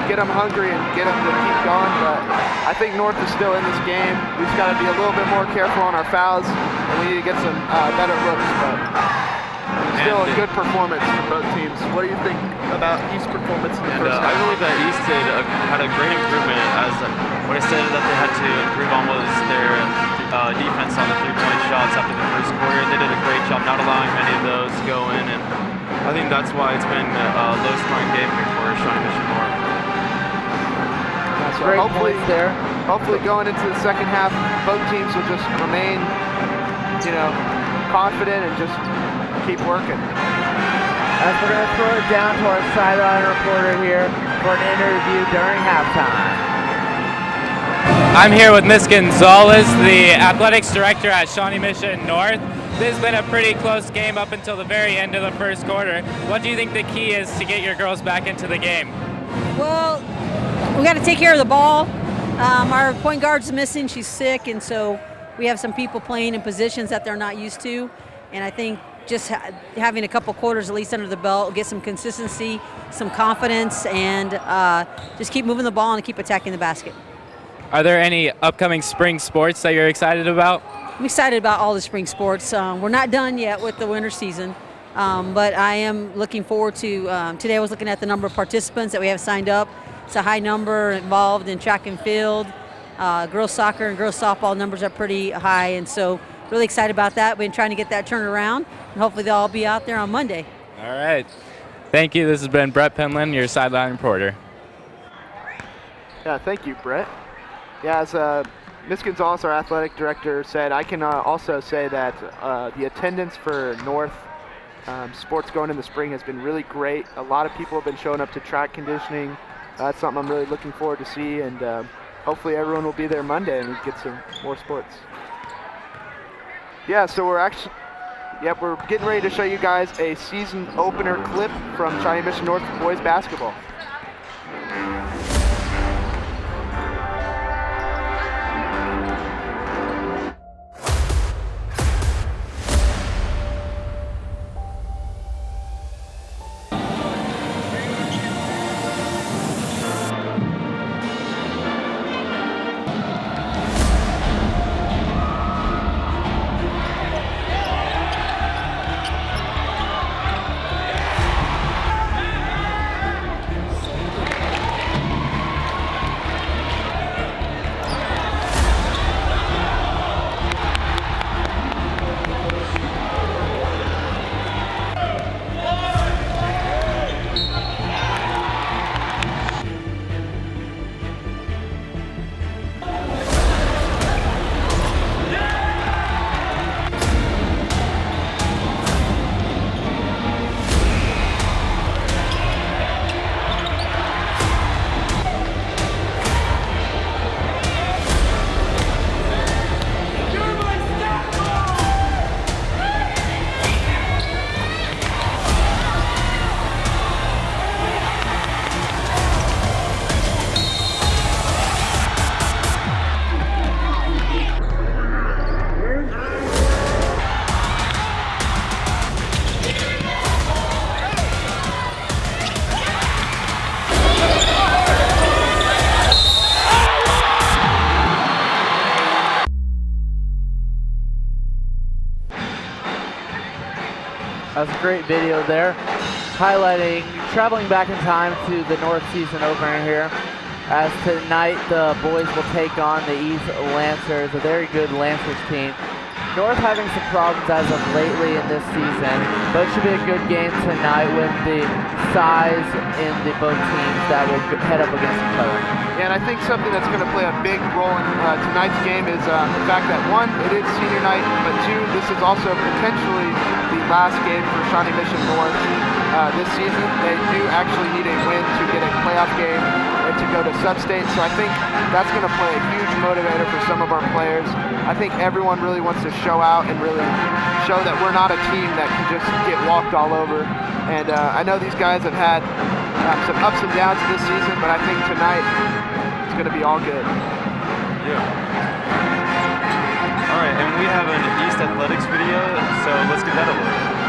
get them hungry and get them to keep going, but I think North is still in this game. We just got to be a little bit more careful on our fouls, and we need to get some better looks, but still a good performance from both teams. What do you think about East's performance in the first half? I believe that East had a great improvement, as what I said that they had to improve on was their defense on the three-point shots after the first quarter. They did a great job not allowing many of those to go in, and I think that's why it's been a low-scoring game here for Shawnee Mission North. So Great points there. Hopefully going into the second half, both teams will just remain, confident and just keep working. As we're going to throw it down to our sideline reporter here for an interview during halftime. I'm here with Miss Gonzalez, the athletics director at Shawnee Mission North. This has been a pretty close game up until the very end of the first quarter. What do you think the key is to get your girls back into the game? Well, we got to take care of the ball. Our point guard's missing. She's sick, and so we have some people playing in positions that they're not used to. And I think just having a couple quarters at least under the belt, get some consistency, some confidence, and just keep moving the ball and keep attacking the basket. Are there any upcoming spring sports that you're excited about? I'm excited about all the spring sports. We're not done yet with the winter season, but I am looking forward to, today I was looking at the number of participants that we have signed up. It's a high number involved in track and field. Girls soccer and girls softball numbers are pretty high, and so really excited about that. We've been trying to get that turned around, and hopefully they'll all be out there on Monday. All right. Thank you. This has been Brett Penland, your sideline reporter. Yeah, thank you, Brett. Yeah, as Ms. Gonzalez, our athletic director, said, I can also say that the attendance for North sports going in the spring has been really great. A lot of people have been showing up to track conditioning. That's something I'm really looking forward to see, and hopefully everyone will be there Monday and we get some more sports. Yeah, so we're getting ready to show you guys a season opener clip from Shawnee Mission North boys basketball. That was a great video there, highlighting traveling back in time to the North season opener here. As tonight the boys will take on the East Lancers, a very good Lancers team. North having some problems as of lately in this season, but it should be a good game tonight with the size in the both teams that will head up against each other. Yeah, and I think something that's going to play a big role in tonight's game is the fact that, one, it is senior night, but two, this is also potentially the last game for Shawnee Mission North this season. They do actually need a win to get a playoff game and to go to sub-state, so I think that's going to play a huge motivator for some of our players. I think everyone really wants to show out and really show that we're not a team that can just get walked all over. And I know these guys have had some ups and downs this season, but I think tonight it's going to be all good. Yeah. All right, and we have an East Athletics video, so let's give that a look.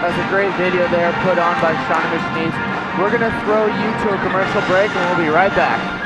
That's a great video there put on by Shawnee Mission East. We're going to throw you to a commercial break and we'll be right back.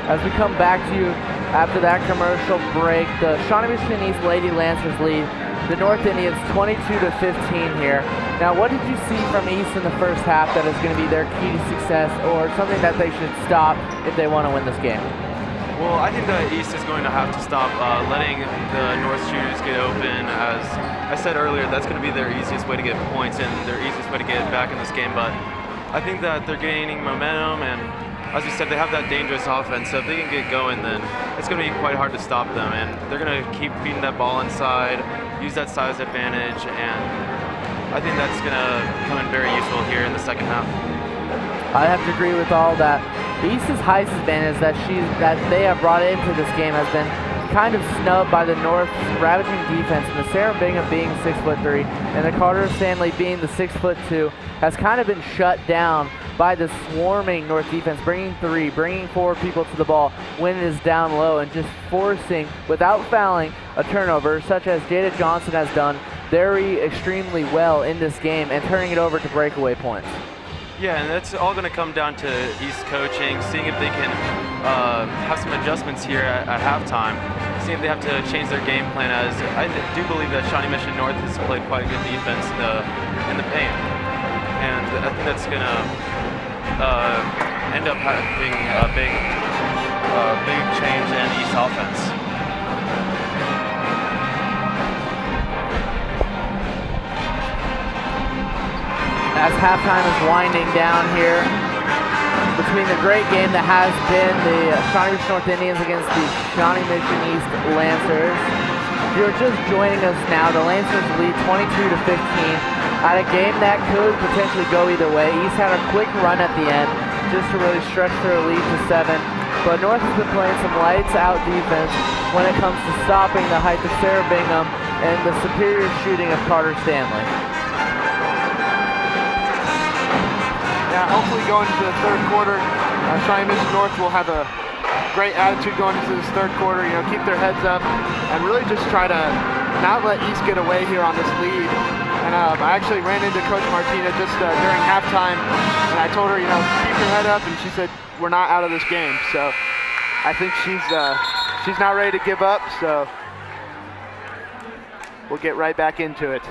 As we come back to you after that commercial break, the Shawnee Mission East Lady Lancers lead the North Indians 22-15 here. Now, what did you see from East in the first half that is going to be their key to success, or something that they should stop if they want to win this game? Well, I think the East is going to have to stop letting the North shooters get open. As I said earlier, that's going to be their easiest way to get points and their easiest way to get back in this game. But I think that they're gaining momentum, and as we said, they have that dangerous offense. So if they can get going, then it's going to be quite hard to stop them. And they're going to keep feeding that ball inside, use that size advantage, and I think that's going to come in very useful here in the second half. I have to agree with all that. The East's highest advantage that they have brought into this game has been kind of snubbed by the North's ravaging defense, and the Sarah Bingham being 6'3" and the Carter Stanley being the 6'2" has kind of been shut down by the swarming North defense, bringing three, bringing four people to the ball when it is down low, and just forcing, without fouling, a turnover, such as Jada Johnson has done very extremely well in this game, and turning it over to breakaway points. Yeah, and that's all going to come down to East coaching, seeing if they can have some adjustments here at halftime, seeing if they have to change their game plan, as I do believe that Shawnee Mission North has played quite good defense in the paint. And I think that's going to end up having a big big change in East offense. As halftime is winding down here between the great game that has been the Shawnee Mission North Indians against the Shawnee Mission East Lancers. If you're just joining us now, the Lancers lead 22-15 at a game that could potentially go either way. East had a quick run at the end just to really stretch their lead to 7, but North has been playing some lights out defense when it comes to stopping the height of Sarah Bingham and the superior shooting of Carter Stanley. Yeah, hopefully going into the third quarter, Shawnee Mission North will have a great attitude going into this third quarter, you know, keep their heads up and really just try to not let East get away here on this lead. And I actually ran into Coach Martina just during halftime, and I told her, you know, keep your head up, and she said, we're not out of this game. So I think she's not ready to give up, so we'll get right back into it.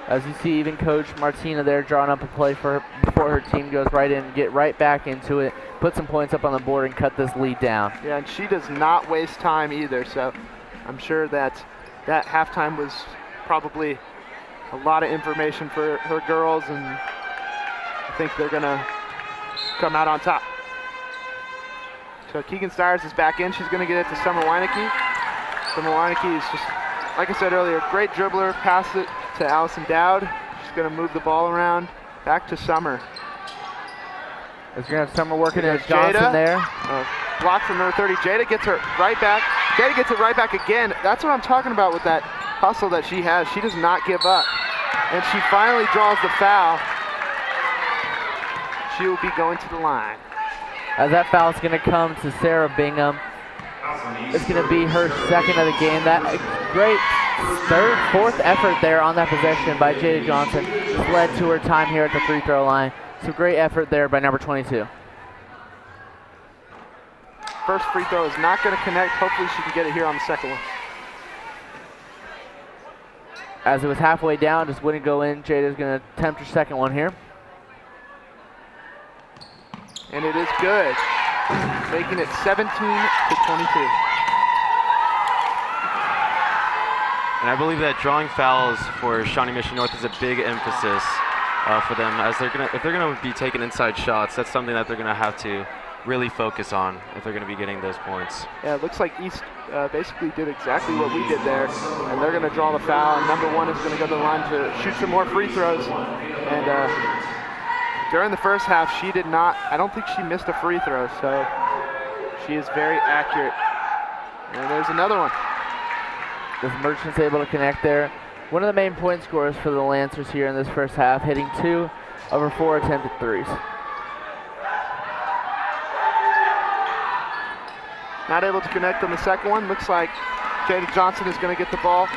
As you see, even Coach Martina there drawing up a play for her before her team goes right in, get right back into it, put some points up on the board, and cut this lead down. Yeah, and she does not waste time either, so I'm sure that halftime was probably a lot of information for her girls, and I think they're going to come out on top. So Keegan Stires is back in. She's going to get it to Summer Weineke. Summer Weineke is just, like I said earlier, great dribbler. Pass it to Allison Dowd. She's going to move the ball around. Back to Summer. As you're going to have Summer working as Johnson Jada, there. Block from number 30. Jada gets her right back. Jada gets it right back again. That's what I'm talking about with that hustle that she has. She does not give up. And she finally draws the foul. She will be going to the line. As that foul is going to come to Sarah Bingham. It's going to be her second of the game. That great fourth effort there on that possession by Jada Johnson has led to her time here at the free throw line. So great effort there by number 22. First free throw is not going to connect. Hopefully she can get it here on the second one. As it was halfway down, just wouldn't go in. Jada's going to attempt her second one here. And it is good, making it 17-22. And I believe that drawing fouls for Shawnee Mission North is a big emphasis for them, as if they're gonna be taking inside shots. That's something that they're gonna have to really focus on if they're gonna be getting those points. Yeah, it looks like East basically did exactly what we did there, and they're gonna draw the foul. And number one is gonna go to the line to shoot some more free throws. And during the first half, she did not. I don't think she missed a free throw, so she is very accurate. And there's another one. This Merchant's able to connect there. One of the main point scorers for the Lancers here in this first half, hitting 2 of her 4 attempted threes. Not able to connect on the second one. Looks like Jada Johnson is going to get the ball,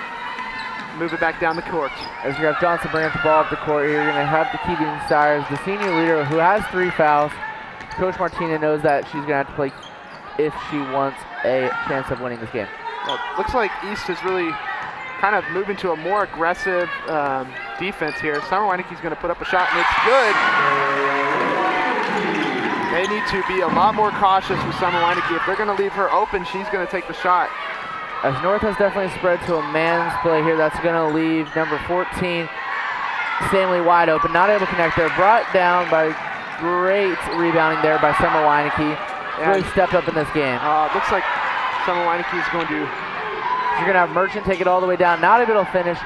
move it back down the court. As you have Johnson bring up the ball up the court here, you're going to have the Keegan Stires, the senior leader who has 3 fouls. Coach Martina knows that she's going to have to play if she wants a chance of winning this game. Looks like East is really kind of moving to a more aggressive defense here. Summer Weineke's going to put up a shot, and it's good. They need to be a lot more cautious with Summer Weineke. If they're going to leave her open, she's going to take the shot. As North has definitely spread to a man's play here, that's going to leave number 14, Stanley, wide open. Not able to connect there. Brought down by great rebounding there by Summer Weineke. Really stepped up in this game. Looks like Summer Weineke is going to... You're going to have Merchant take it all the way down. Not able to finish.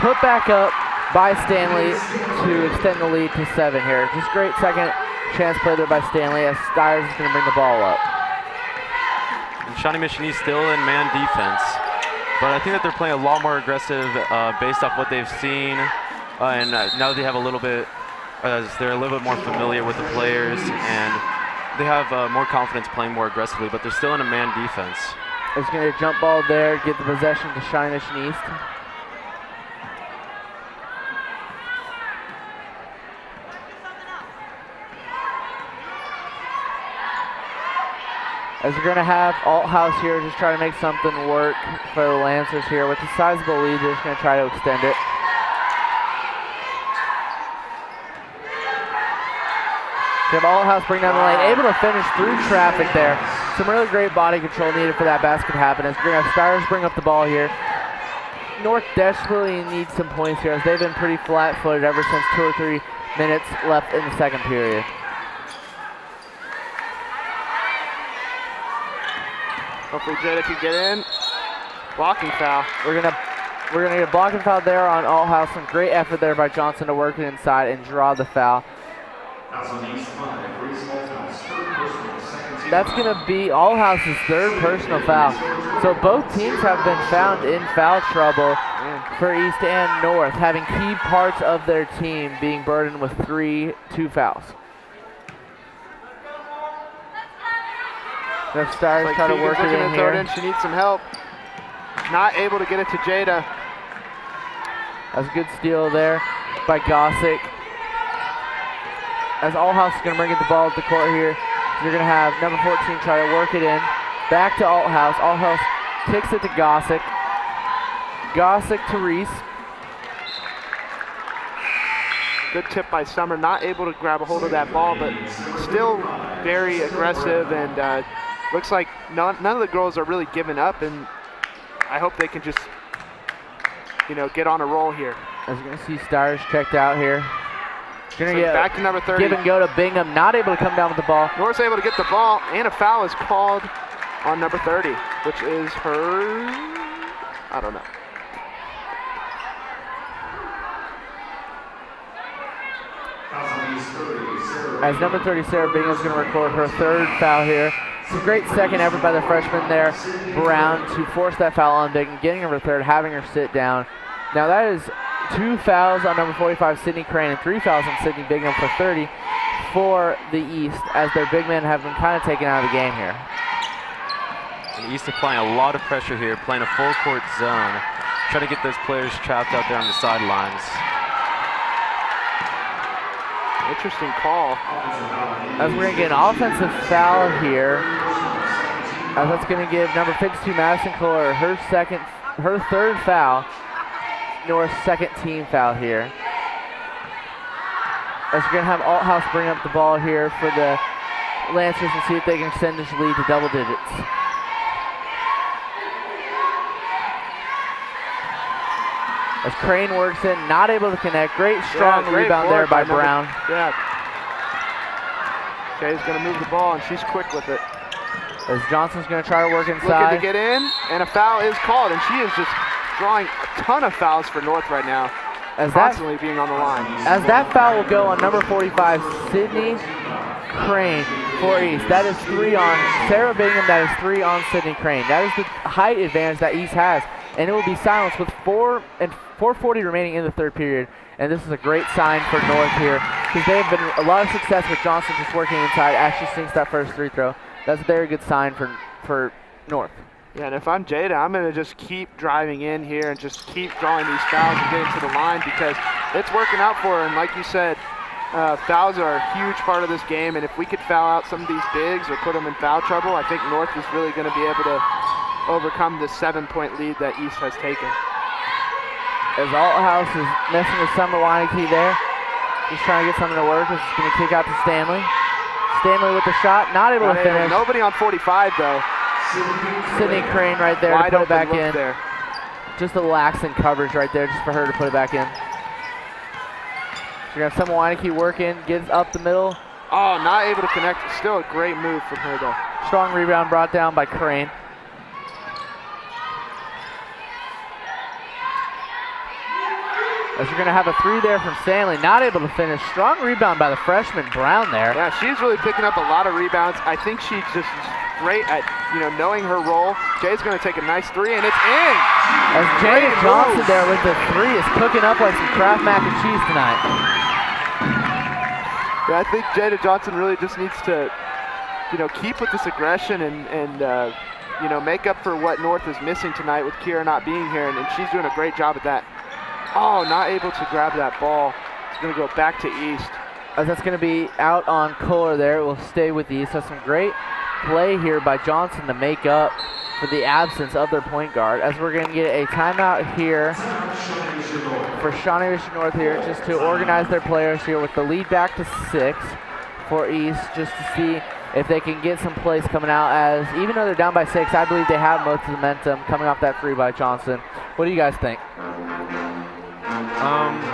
Put back up by Stanley to extend the lead to 7 here. Just great second chance play there by Stanley as Stires is going to bring the ball up. And Shawnee Mission East still in man defense, but I think that they're playing a lot more aggressive based off what they've seen, and now that they have a little bit, they're a little bit more familiar with the players, and they have more confidence playing more aggressively, but they're still in a man defense. It's going to jump ball there, get the possession to Shawnee Mission East. As you're going to have Alt House here, just try to make something work for the Lancers here. With a sizable lead, they're just going to try to extend it. You have Alt House bring down the lane, able to finish through traffic there. some really great body control needed for that basket to happen. As we're going to have Stars bring up the ball here. North desperately needs some points here as they've been pretty flat-footed ever since 2 or 3 minutes left in the second period. Hopefully Jada can get in. Blocking foul. We're gonna get a blocking foul there on Althouse. Some great effort there by Johnson to work it inside and draw the foul. That's gonna be Althouse's 3rd personal foul. So both teams have been found in foul trouble for East and North, having key parts of their team being burdened with 2 fouls. The Stars try to work it in here. She needs some help. Not able to get it to Jada. That's a good steal there by Gossick. As Althouse is going to bring the ball to the court here. So you're going to have number 14 try to work it in. Back to Althouse. Althouse kicks it to Gossick. Gossick to Reese. Good tip by Summer. Not able to grab a hold of that ball, but still very aggressive. And looks like none of the girls are really giving up. And I hope they can just, get on a roll here. As you're going to see Stars checked out here. Going to get back to number 30. Give and go to Bingham. Not able to come down with the ball. North's able to get the ball, and a foul is called on number 30, which is her, I don't know. As number 30, Sarah Bingham is going to record her 3rd foul here. It's a great second effort by the freshman there, Brown, to force that foul on Bingham, getting her 3rd, having her sit down. Now that is 2 fouls on number 45, Sydney Crane, and 3 fouls on Sydney Bingham for 30 for the East, as their big men have been kind of taken out of the game here. And East applying a lot of pressure here, playing a full court zone, trying to get those players trapped out there on the sidelines. Interesting call. As we're going to get an offensive foul here, as that's going to give number 52, Madison Kohler, her 3rd foul, North's 2nd team foul here. As we're going to have Althouse bring up the ball here for the Lancers and see if they can extend this lead to double digits. As Crane works in, not able to connect. Great strong rebound there by Brown. Jay's going to move the ball, and she's quick with it. As Johnson's going to try to work inside. Looking to get in, and a foul is called, and she is just drawing a ton of fouls for North right now. As constantly being on the line. As that foul will go on number 45, Sydney Crane for East. That is 3 on Sarah Bingham. That is 3 on Sydney Crane. That is the height advantage that East has. And it will be silenced with 4:40 remaining in the 3rd period. And this is a great sign for North here, because they have been a lot of success with Johnson just working inside as she sinks that first 3 throw. That's a very good sign for North. Yeah, and if I'm Jada, I'm going to just keep driving in here and just keep drawing these fouls and getting to the line, because it's working out for her. And like you said, fouls are a huge part of this game, and if we could foul out some of these bigs or put them in foul trouble, I think North is really going to be able to overcome the 7-point lead that East has taken. As Althouse is messing with Summer Weineke there, just trying to get something to work. This is going to kick out to Stanley. Stanley with the shot, not able to finish. Nobody on 45 though. Sydney Crane right there Wide to put it back open in. there. Just a lax in coverage right there, just for her to put it back in. So you're going to have Summer Weineke work in, gets up the middle. Oh, not able to connect. Still a great move from her though. Strong rebound brought down by Crane. As you're going to have a 3 there from Stanley, not able to finish. Strong rebound by the freshman Brown there. Yeah, she's really picking up a lot of rebounds. I think she's just great at knowing her role. Jay's going to take a nice 3, and it's in. As Jada Johnson there with the 3 is cooking up like some Kraft mac and cheese tonight. Yeah, I think Jada Johnson really just needs to, keep with this aggression and make up for what North is missing tonight with Kira not being here, and she's doing a great job at that. Oh, not able to grab that ball. It's going to go back to East. As that's going to be out on Kohler there. It will stay with East. That's some great play here by Johnson to make up for the absence of their point guard. As we're going to get a timeout here for Shawnee Mission North here, just to organize their players here with the lead back to 6 for East, just to see if they can get some plays coming out, as even though they're down by 6, I believe they have most of the momentum coming off that free by Johnson. What do you guys think?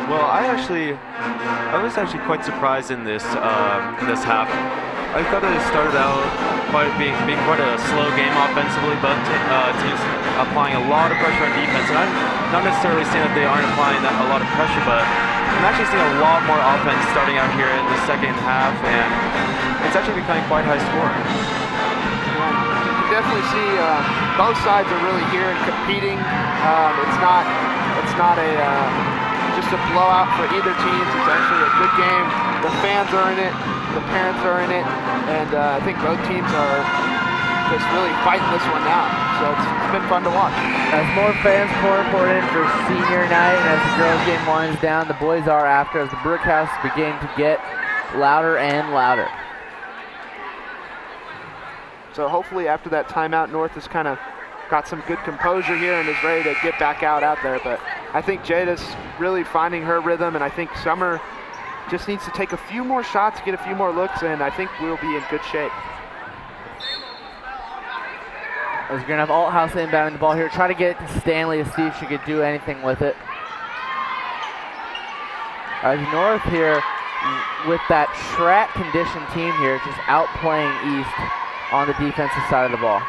Well, I was actually quite surprised in this half. I thought it started out being quite a slow game offensively, but teams applying a lot of pressure on defense. And I'm not necessarily saying that they aren't applying a lot of pressure, but I'm actually seeing a lot more offense starting out here in the second half, and it's actually becoming quite high scoring. You can definitely see both sides are really here and competing. It's not just a blowout for either team. It's actually a good game. The fans are in it, the parents are in it, and I think both teams are just really fighting this one out. So it's been fun to watch. As more fans pour in for senior night, and as the girls' game winds down, the boys are after, as the brick house is beginning to get louder and louder. So hopefully after that timeout, North has kind of got some good composure here and is ready to get back out there. But I think Jada's really finding her rhythm, and I think Summer just needs to take a few more shots, get a few more looks, and I think we'll be in good shape. As we're going to have Althouse inbounding the ball here. Try to get to Stanley to see if she could do anything with it. As North here, with that track condition team here, just outplaying East on the defensive side of the ball.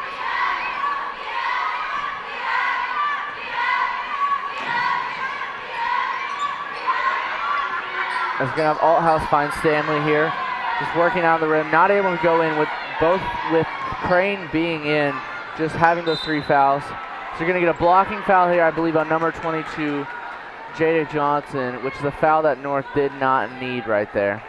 As we're going to have Althouse find Stanley here, just working on the rim, not able to go in with Crane being in, just having those 3 fouls. So you're going to get a blocking foul here, I believe, on number 22, Jada Johnson, which is a foul that North did not need right there.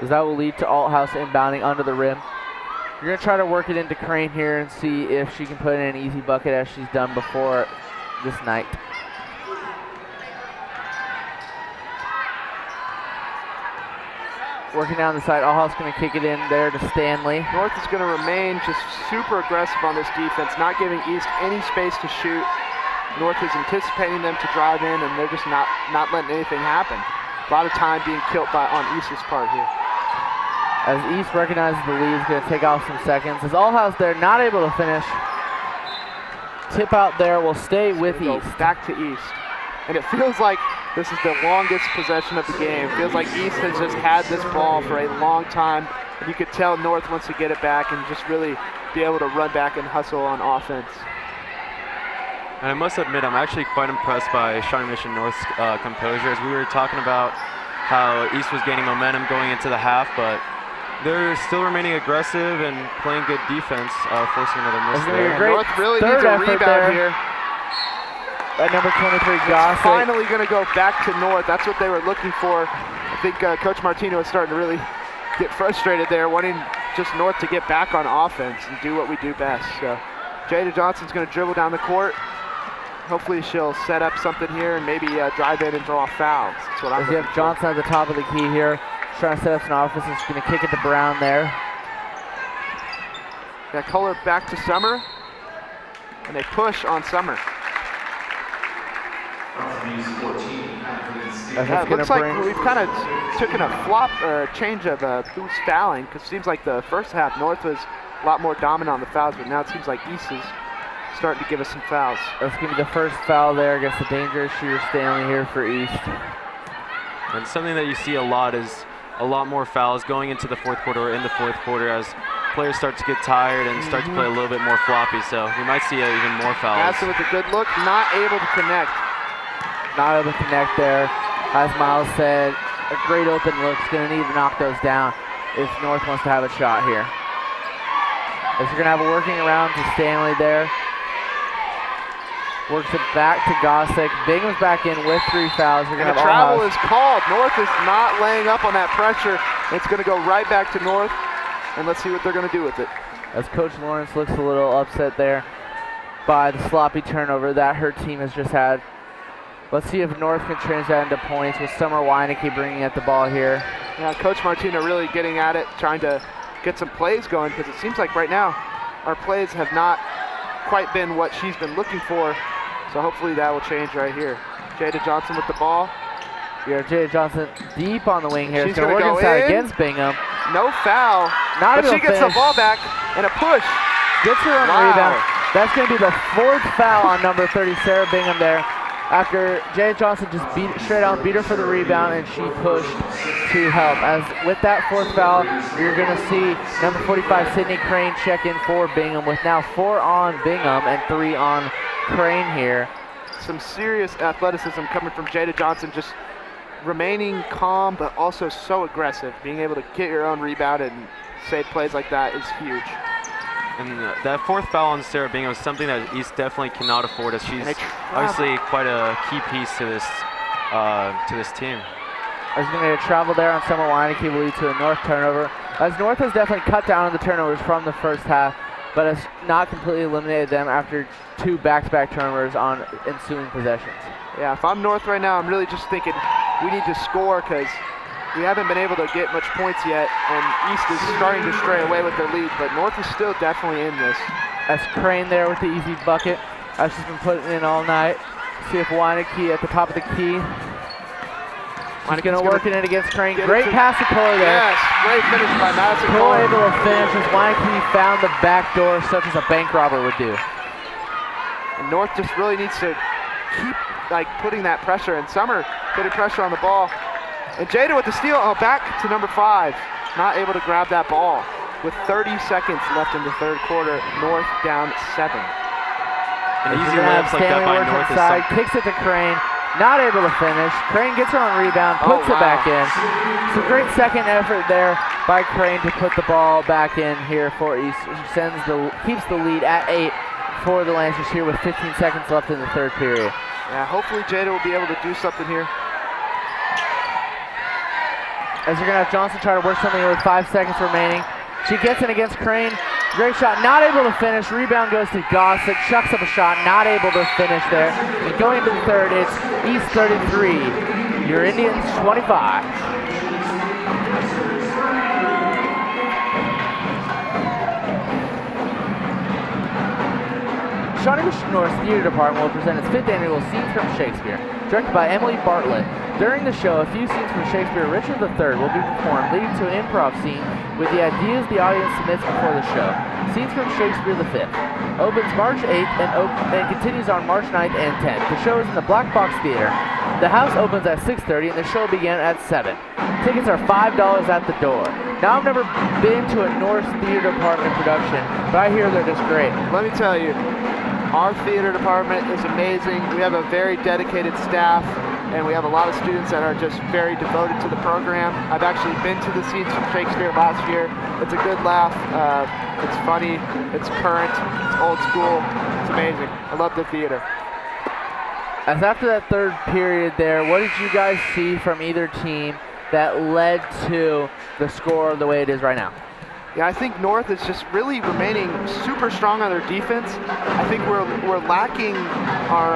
As that will lead to Althouse inbounding under the rim. You're going to try to work it into Crane here and see if she can put in an easy bucket as she's done before this night. Working down the side, Althouse going to kick it in there to Stanley. North is going to remain just super aggressive on this defense, not giving East any space to shoot. North is anticipating them to drive in, and they're just not letting anything happen. A lot of time being killed on East's part here. As East recognizes the lead, is going to take off some seconds. As Althouse there, not able to finish. Tip out there will stay with East. Back to East. And it feels like this is the longest possession of the game. It feels like East has just had this ball for a long time. And you could tell North wants to get it back and just really be able to run back and hustle on offense. And I must admit, I'm actually quite impressed by Shawnee Mission North's composure. As we were talking about how East was gaining momentum going into the half, but they're still remaining aggressive and playing good defense, forcing another miss there. North really needs a rebound here. At number 23, Gossett. Finally going to go back to North. That's what they were looking for. I think Coach Martino is starting to really get frustrated there, wanting just North to get back on offense and do what we do best. So Jada Johnson's going to dribble down the court. Hopefully she'll set up something here and maybe drive in and draw fouls. That's what I'm looking for. You have Johnson at the top of the key here, trying to set up some offense. He's going to kick it to Brown there. Got color back to Summer, and they push on Summer. Yeah, it looks like we've kind of taken a flop or a change of who's fouling, because it seems like the first half North was a lot more dominant on the fouls, but now it seems like East is starting to give us some fouls. That's going to be the first foul there against the dangerous shooter Stanley here for East. And something that you see a lot is a lot more fouls going into the fourth quarter or in the fourth quarter as players start to get tired and start to play a little bit more floppy. So we might see even more fouls. Madison with a good look, not able to connect. Not able to connect there. As Miles said, a great open look. Is going to need to knock those down if North wants to have a shot here. As you're going to have a working around to Stanley there. Works it back to Gossick. Bingham's back in with 3 fouls. We're And the travel is called. North is not laying up on that pressure. It's going to go right back to North, and let's see what they're going to do with it. As Coach Lawrence looks a little upset there by the sloppy turnover that her team has just had. Let's see if North can change that into points with Summer Weineke bringing at the ball here. Yeah, Coach Martino really getting at it, trying to get some plays going, because it seems like right now our plays have not quite been what she's been looking for. So hopefully that will change right here. Jada Johnson with the ball. Here, Jada Johnson deep on the wing here. She's It's going to gonna work go inside in. against Bingham. No foul, Not but she able to gets the finish. ball back and a push. Gets her own Wow. rebound. That's going to be the 4th foul on number 30, Sarah Bingham there. After Jada Johnson just straight out beat her for the rebound, and she pushed to help. As with that 4th foul, you're going to see number 45, Sydney Crane, check in for Bingham with now 4 on Bingham and 3 on Crane here. Some serious athleticism coming from Jada Johnson, just remaining calm but also so aggressive. Being able to get your own rebound and save plays like that is huge. And that 4th foul on Sarah Bingham is something that East definitely cannot afford, as she's they obviously quite a key piece to this team. As going to travel there on Summer Weineke will lead to a North turnover. As North has definitely cut down on the turnovers from the first half, but has not completely eliminated them after 2 back-to-back turnovers on ensuing possessions. Yeah, if I'm North right now, I'm really just thinking we need to score because we haven't been able to get much points yet, and East is starting to stray away with their lead, but North is still definitely in this. As Crane there with the easy bucket, as she's been putting in all night. See if Weineke at the top of the key. She's going to work it in against Crane. Great pass to Cole there. Yes, great finish by Madison Cole Cole. able to finish as Weineke found the back door such as a bank robber would do. And North just really needs to keep putting that pressure, and Summer putting pressure on the ball. And Jada with the steal, back to number 5. Not able to grab that ball. With 30 seconds left in the 3rd quarter, North down 7. And As easy you're gonna have layups like that Stanley by work North is inside, something. kicks it to Crane, not able to finish. Crane gets her on rebound, puts it back in. Some great second effort there by Crane to put the ball back in here for East. She keeps the lead at 8 for the Lancers here with 15 seconds left in the 3rd period. Yeah, hopefully Jada will be able to do something here. As you're going to have Johnson try to work something with 5 seconds remaining. She gets in against Crane. Great shot, not able to finish. Rebound goes to Gossick, chucks up a shot, not able to finish there. And going into the 3rd, it's East 33, your Indians 25. Shawnee Mission North's Theater Department will present its 5th annual Scenes from Shakespeare, directed by Emily Bartlett. During the show, a few scenes from Shakespeare Richard III will be performed, leading to an improv scene with the ideas the audience submits before the show. Scenes from Shakespeare V opens March 8th and continues on March 9th and 10th. The show is in the Black Box Theater. The house opens at 6:30 and the show began at 7. Tickets are $5 at the door. Now, I've never been to a North Theater Department production, but I hear they're just great. Let me tell you, our theater department is amazing. We have a very dedicated staff, and we have a lot of students that are just very devoted to the program. I've actually been to the scenes from Shakespeare last year. It's a good laugh. It's funny. It's current. It's old school. It's amazing. I love the theater. As after that 3rd period there, what did you guys see from either team that led to the score the way it is right now? Yeah, I think North is just really remaining super strong on their defense. I think we're lacking our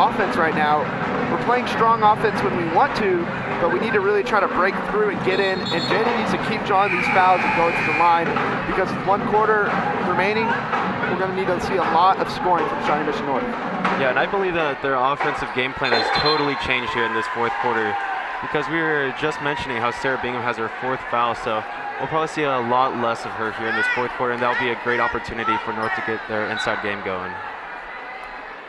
offense right now. We're playing strong offense when we want to, but we need to really try to break through and get in. And Jada needs to keep drawing these fouls and going to the line, because with 1 quarter remaining, we're going to need to see a lot of scoring from Shawnee Mission North. Yeah, and I believe that their offensive game plan has totally changed here in this 4th quarter, because we were just mentioning how Sarah Bingham has her 4th foul, so we'll probably see a lot less of her here in this 4th quarter, and that'll be a great opportunity for North to get their inside game going.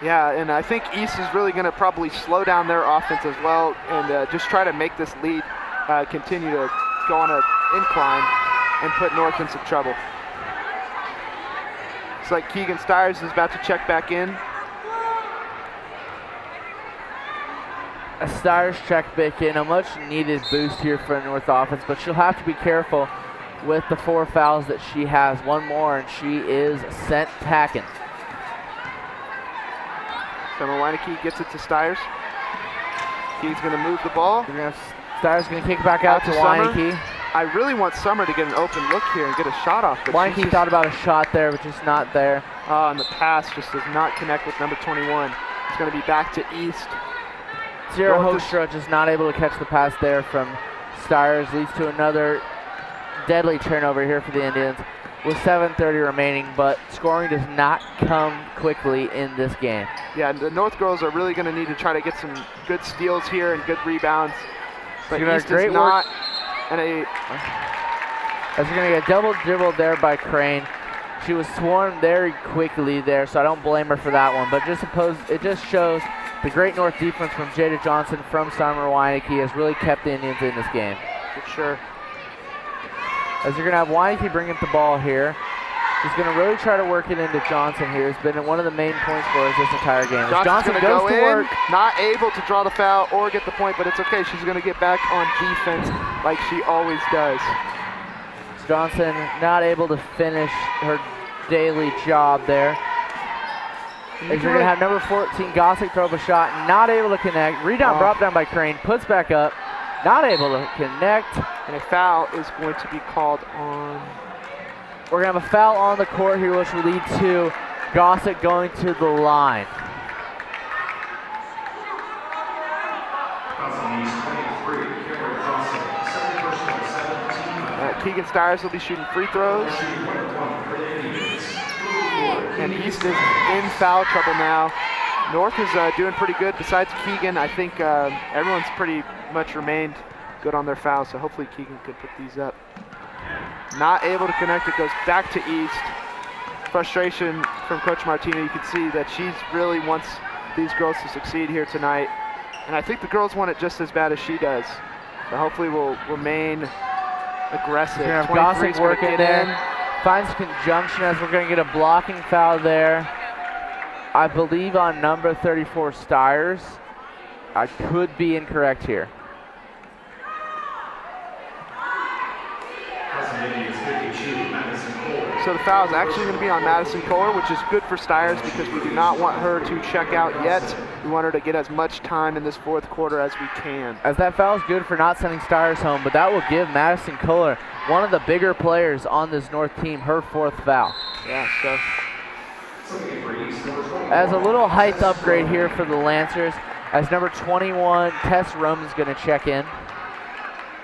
Yeah, and I think East is really going to probably slow down their offense as well, and just try to make this lead continue to go on an incline and put North in some trouble. It's like Keegan Stiers is about to check back in. Stiers check back in, a much needed boost here for the North offense, but she'll have to be careful with the 4 fouls that she has. 1 more and she is sent packing. Summer Weineke gets it to Stiers. He's going to move the ball. Stiers going to kick it back out to Weineke. I really want Summer to get an open look here and get a shot off. But Weineke thought about a shot there, but just not there. And the pass just does not connect with number 21. It's going to be back to East. Zero Hoekstra just not able to catch the pass there from Stiers. Leads to another deadly turnover here for the Indians. with 7:30 remaining, but scoring does not come quickly in this game. Yeah, the North girls are really going to need to try to get some good steals here and good rebounds. But East is not in a... As you're going to get double dribbled there by Crane. She was swarmed very quickly there, so I don't blame her for that one. But it just shows the great North defense from Jada Johnson from Summer Weineke has really kept the Indians in this game. For sure. As you're going to have Weineke bring up the ball here. She's going to really try to work it into Johnson here. It's been one of the main point scorers this entire game. Johnson goes to work. Not able to draw the foul or get the point, but it's okay. She's going to get back on defense like she always does. Johnson not able to finish her daily job there. As you're going to have number 14, Gossick, throw up a shot, not able to connect. Rebound brought down by Crane, puts back up, not able to connect. And a foul is going to be called on. We're going to have a foul on the court here, which will lead to Gossick going to the line. Keegan Stiers will be shooting free throws. And East is in foul trouble now. North is doing pretty good. Besides Keegan, I think everyone's pretty much remained good on their fouls, so hopefully Keegan could put these up. Not able to connect. It goes back to East. Frustration from Coach Martina. You can see that she really wants these girls to succeed here tonight. And I think the girls want it just as bad as she does. So hopefully we'll remain aggressive. We're going to have Gossick working in. Finds conjunction as we're going to get a blocking foul there. I believe on number 34, Stiers. I could be incorrect here. So the foul is actually going to be on Madison Kohler, which is good for Stiers because we do not want her to check out yet. We want her to get as much time in this fourth quarter as we can. As that foul is good for not sending Stiers home, but that will give Madison Kohler, one of the bigger players on this North team, her fourth foul. Yeah, so. As a little height upgrade here for the Lancers, as number 21, Tess Rome is going to check in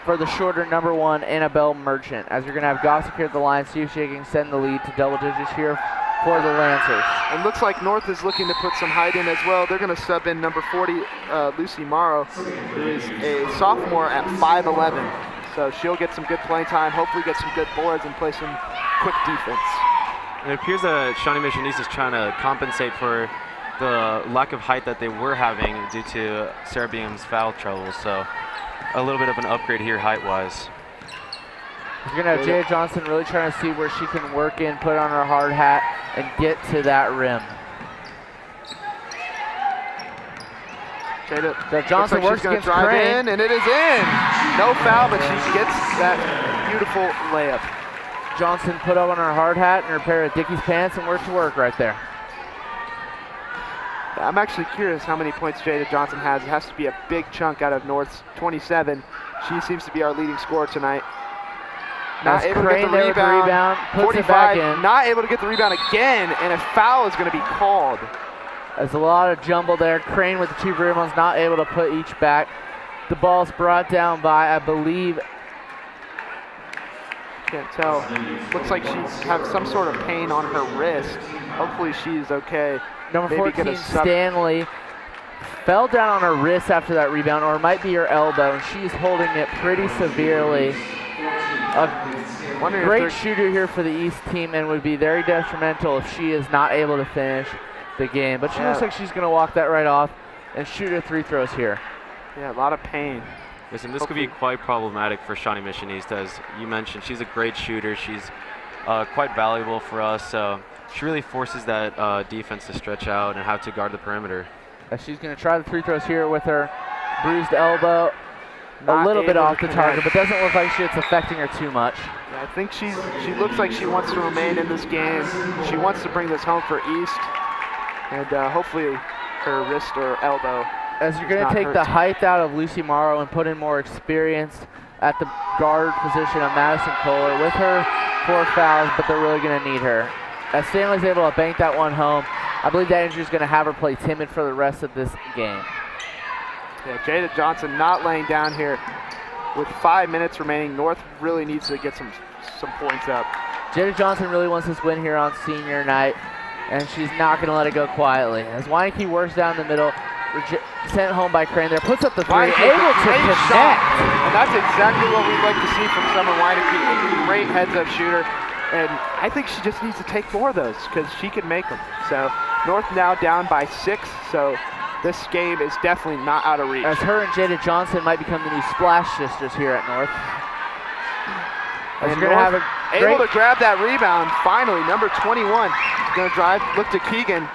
for the shorter number 1, Annabelle Merchant. As you're going to have Gossick here at the line, see if she can send the lead to double digits here for the Lancers. And looks like North is looking to put some height in as well. They're going to sub in number 40, Lucy Morrow, who is a sophomore at 5'11". So she'll get some good playing time, hopefully get some good boards and play some quick defense. It appears that Shawnee Mission East is trying to compensate for the lack of height that they were having due to Sarah Bingham's foul trouble. So a little bit of an upgrade here height-wise. You're going to have Jada Johnson really trying to see where she can work in, put on her hard hat, and get to that rim. So Johnson works against Crane. In, and it is in. No foul, but she gets that beautiful layup. Johnson put up on her hard hat and her pair of Dickies pants and went to work right there. I'm actually curious how many points Jada Johnson has. It has to be a big chunk out of North's 27. She seems to be our leading scorer tonight. Not able to get the rebound. 45, not able to get the rebound again, and a foul is going to be called. There's a lot of jumble there. Crane with the 2 rebounds, not able to put each back. The ball's brought down by, I believe, can't tell. Looks like she's have some sort of pain on her wrist. Hopefully she's okay. Number 14, Stanley, fell down on her wrist after that rebound, or it might be her elbow, and she's holding it pretty severely. A great shooter here for the East team and would be very detrimental if she is not able to finish the game. But she looks like she's going to walk that right off and shoot her 3 throws here. Yeah, a lot of pain. Listen, this could be quite problematic for Shawnee Mission East. As you mentioned, she's a great shooter. She's quite valuable for us. So she really forces that defense to stretch out and have to guard the perimeter. She's going to try the 3 throws here with her bruised elbow. A little bit off the target, but doesn't look like it's affecting her too much. Yeah, I think she looks like she wants to remain in this game. She wants to bring this home for East, and hopefully her wrist or elbow. As you're going to take the height out of Lucy Morrow and put in more experience at the guard position of Madison Kohler with her 4 fouls, but they're really going to need her. As Stanley's able to bank that one home, I believe that injury is going to have her play timid for the rest of this game. Yeah, Jada Johnson not laying down here with 5 minutes remaining. North really needs to get some points up. Jada Johnson really wants this win here on senior night, and she's not going to let it go quietly. As Weineke works down the middle, sent home by Crane there, puts up the three, able to connect. Shot. And that's exactly what we'd like to see from Summer Weineke, a great heads-up shooter. And I think she just needs to take more of those because she can make them. So North now down by 6, so this game is definitely not out of reach. As her and Jada Johnson might become the new Splash Sisters here at North. And North have able to grab that rebound, finally, number 21. Gonna drive, look to Keegan.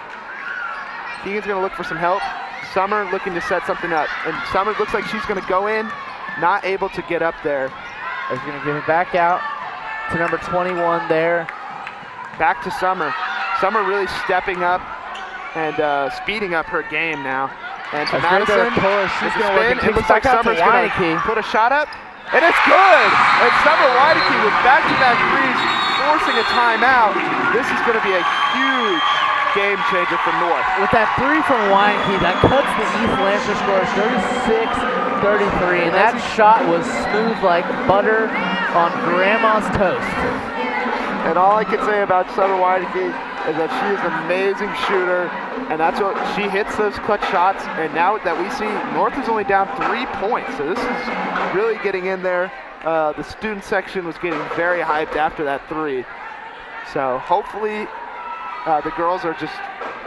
Keegan's gonna look for some help. Summer looking to set something up. And Summer looks like she's gonna go in, not able to get up there. She's gonna give it back out to number 21 there. Back to Summer. Summer really stepping up and speeding up her game now. And to Madison, she's going to work. It looks like Summer's going to put a shot up, and it's good! And Summer Weineke with back-to-back threes, forcing a timeout. This is going to be a huge game changer for North. With that three from Weineke, that cuts the East Lancer score 36-33, and that shot was smooth like butter on grandma's toast. And all I can say about Summer Weineke is that she is an amazing shooter, and that's what she hits, those clutch shots. And now that we see North is only down 3 points, so this is really getting in there. The student section was getting very hyped after that three. So hopefully the girls are just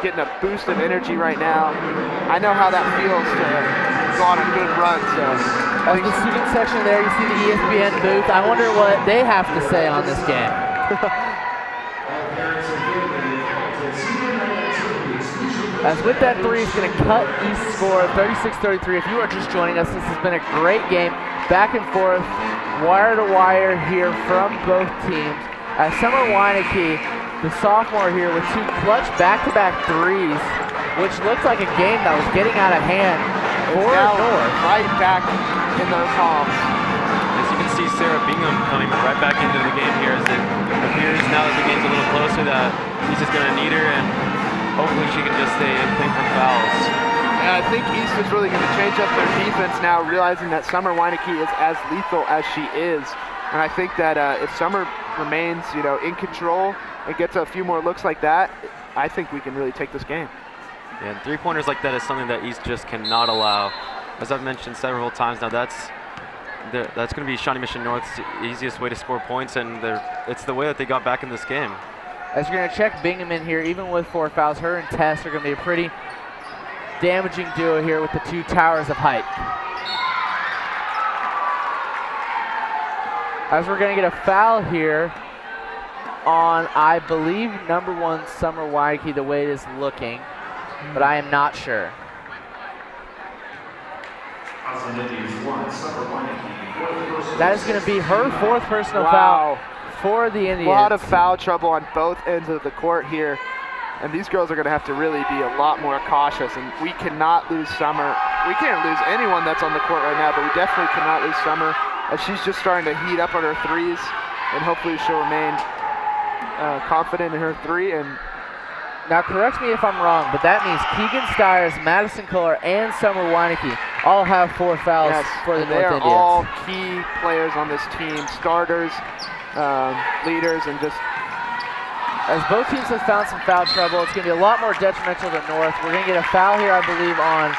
getting a boost of energy right now. I know how that feels to go on a good run. So as the student section there, you see the ESPN booth. I wonder what they have to say on this game. As with that three, it's going to cut East score 36-33. If you are just joining us, this has been a great game, back and forth, wire to wire here from both teams. As Summer Weineke, the sophomore here, with 2 clutch back-to-back threes, which looks like a game that was getting out of hand for North. Right back in their palms. As you can see, Sarah Bingham coming right back into the game here, as it appears now that the game's a little closer that he's just going to need her, and hopefully she can just stay clean from fouls. And I think East is really going to change up their defense now, realizing that Summer Weineke is as lethal as she is. And I think that if Summer remains, in control and gets a few more looks like that, I think we can really take this game. Yeah, and 3-pointers like that is something that East just cannot allow. As I've mentioned several times now, that's going to be Shawnee Mission North's easiest way to score points, and it's the way that they got back in this game. As you're going to check Bingham in here, even with 4 fouls, her and Tess are going to be a pretty damaging duo here with the 2 towers of height. As we're going to get a foul here on, I believe, number 1 Summer Weineke, the way it is looking, but I am not sure. That is going to be her 4th personal foul for the Indians. A lot of foul trouble on both ends of the court here, and these girls are going to have to really be a lot more cautious, and we cannot lose Summer. We can't lose anyone that's on the court right now, but we definitely cannot lose Summer, as she's just starting to heat up on her threes, and hopefully she'll remain confident in her three. And now correct me if I'm wrong, but that means Keegan Stiers, Madison Kohler, and Summer Weineke all have 4 fouls for the North Indians. They are all key players on this team, starters, leaders, and just... As both teams have found some foul trouble, it's going to be a lot more detrimental to North. We're going to get a foul here, I believe, on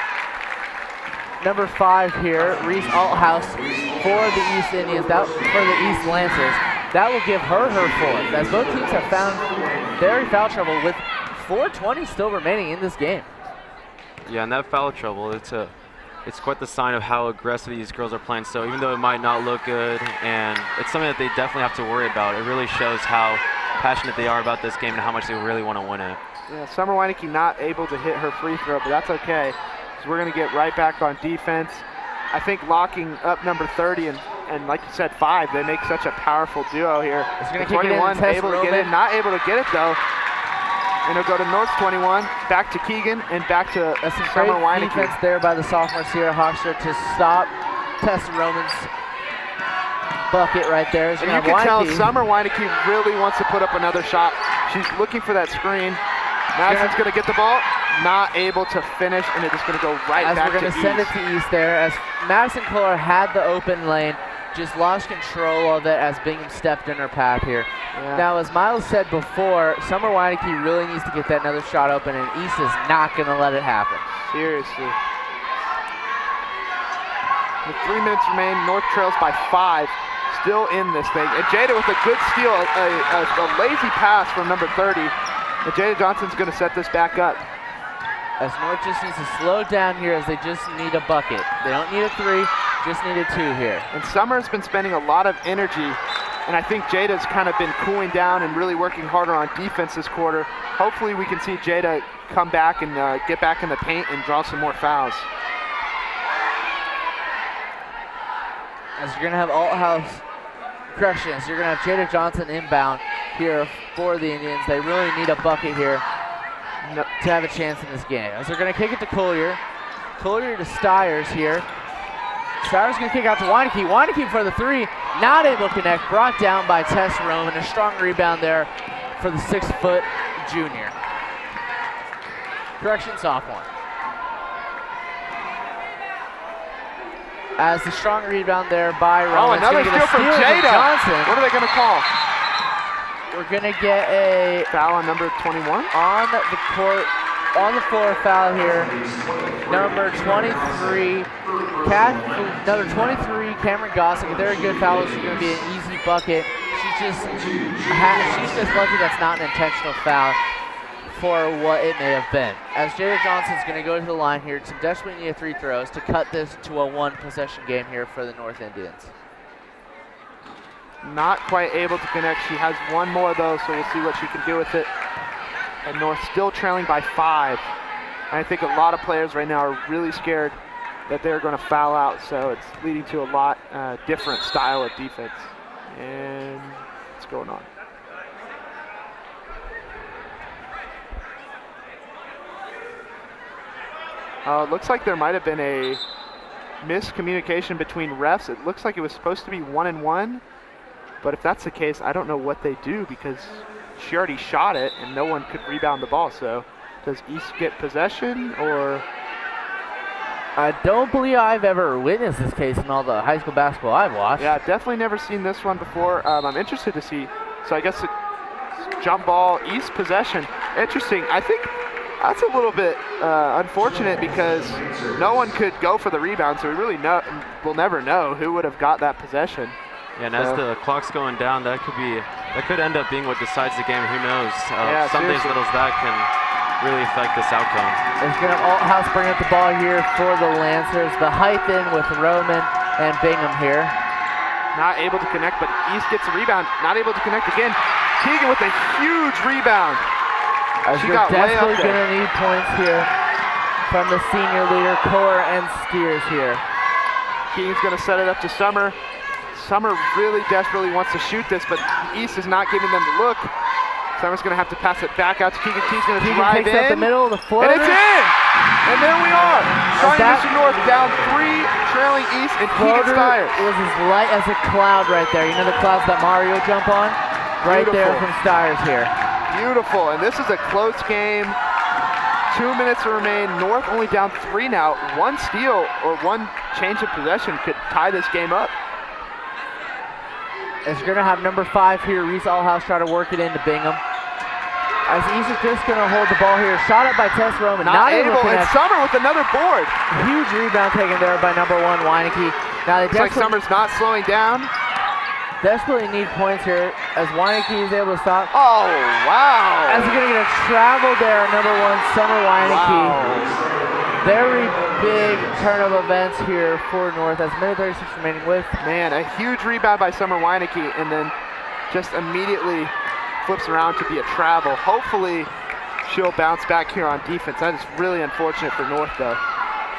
number 5 here, Reese Althouse for the East Indians, for the East Lancers. That will give her 4th, as both teams have found very foul trouble with 4:20 still remaining in this game. Yeah, and that foul trouble, it's quite the sign of how aggressive these girls are playing. So even though it might not look good, and it's something that they definitely have to worry about, it really shows how passionate they are about this game and how much they really want to win it. Yeah, Summer Weineke not able to hit her free throw, but that's okay. So we're going to get right back on defense. I think locking up number 30 and like you said, 5, they make such a powerful duo here. It's going to kick 21 it in, able to get in, not able to get it though. And it'll go to North 21, back to Keegan, and back to Summer Weineke. Defense there by the sophomore Sierra Hochster to stop Tessa Roman's bucket right there. And you can tell Summer Weineke really wants to put up another shot. She's looking for that screen. Madison's going to get the ball, not able to finish, and it's just going to go right back to East. As we're going to send it to East there, as Madison Kohler had the open lane. just lost control of it as Bingham stepped in her path here. Yeah. Now, as Miles said before, Summer Weineke really needs to get that another shot open, and East is not going to let it happen. Seriously. With 3 minutes remain, North trails by 5. Still in this thing. And Jada with a good steal, a lazy pass from number 30. And Jada Johnson's going to set this back up. As North just needs to slow down here, as they just need a bucket. They don't need a 3, just need a 2 here. And Summer's been spending a lot of energy, and I think Jada's kind of been cooling down and really working harder on defense this quarter. Hopefully we can see Jada come back and get back in the paint and draw some more fouls. As you're going to have Althouse, corrections, you're going to have Jada Johnson inbound here for the Indians. They really need a bucket here to have a chance in this game. As they're going to kick it to Collier. Collier to Stiers here. Stiers going to kick out to Weineke. Weineke for the 3, not able to connect. Brought down by Tess Rome, and a strong rebound there for the 6-foot junior. Correction, sophomore. As the strong rebound there by Rome. Oh, another steal from Jada. Johnson. What are they going to call? We're going to get a foul on number 21? On the court, on the floor foul here. Number 23, number 23, Cameron Gossick. If they're a good foul, it's going to be an easy bucket. She's just lucky that's not an intentional foul for what it may have been. As Jada Johnson's going to go to the line here, some desperately needed 3 throws to cut this to a 1-possession game here for the North Indians. Not quite able to connect. She has 1 more though, so we'll see what she can do with it. And North still trailing by 5. And I think a lot of players right now are really scared that they're going to foul out, so it's leading to a lot different style of defense. And what's going on? It looks like there might have been a miscommunication between refs. It looks like it was supposed to be 1-1, but if that's the case, I don't know what they do because she already shot it and no one could rebound the ball. So does East get possession, or? I don't believe I've ever witnessed this case in all the high school basketball I've watched. Yeah, definitely never seen this one before. I'm interested to see. So I guess it's jump ball, East possession. Interesting. I think that's a little bit unfortunate because no one could go for the rebound, so we really we'll never know who would have got that possession. Yeah, and as the clock's going down, that could end up being what decides the game. Who knows? Something as little as that can really affect this outcome. It's going to have Althouse bring up the ball here for the Lancers. The height in with Roman and Bingham here. Not able to connect, but East gets a rebound. Not able to connect again. Keegan with a huge rebound. As you're definitely going to need points here from the senior leader, Kohler and Steers here. Keegan's going to set it up to Summer. Summer really desperately wants to shoot this, but East is not giving them the look. Summer's going to have to pass it back out to Keegan. Keegan's going to drive in. Takes up the middle of the floor. And it's in! And there we are. Shawnee Mission North down 3, trailing East, and Keegan Stiers. It was as light as a cloud right there. You know the clouds that Mario jump on? Right there from Stiers here. Beautiful, and this is a close game. 2 minutes remain. North only down 3 now. 1 steal or 1 change of possession could tie this game up. As you're going to have number 5 here, Reese Althouse try to work it into Bingham. As East is just going to hold the ball here. Shot up by Tess Roman. Not able, and Summer with another board. Huge rebound taken there by number 1, Weineke. Now looks like Summer's not slowing down. Desperately need points here as Weineke is able to stop. Oh, wow. As you're going to get a travel there, number 1, Summer Weineke. Wow. Very big turn of events here for North as minute 36 remaining with. Man, a huge rebound by Summer Weineke and then just immediately flips around to be a travel. Hopefully she'll bounce back here on defense. That is really unfortunate for North though.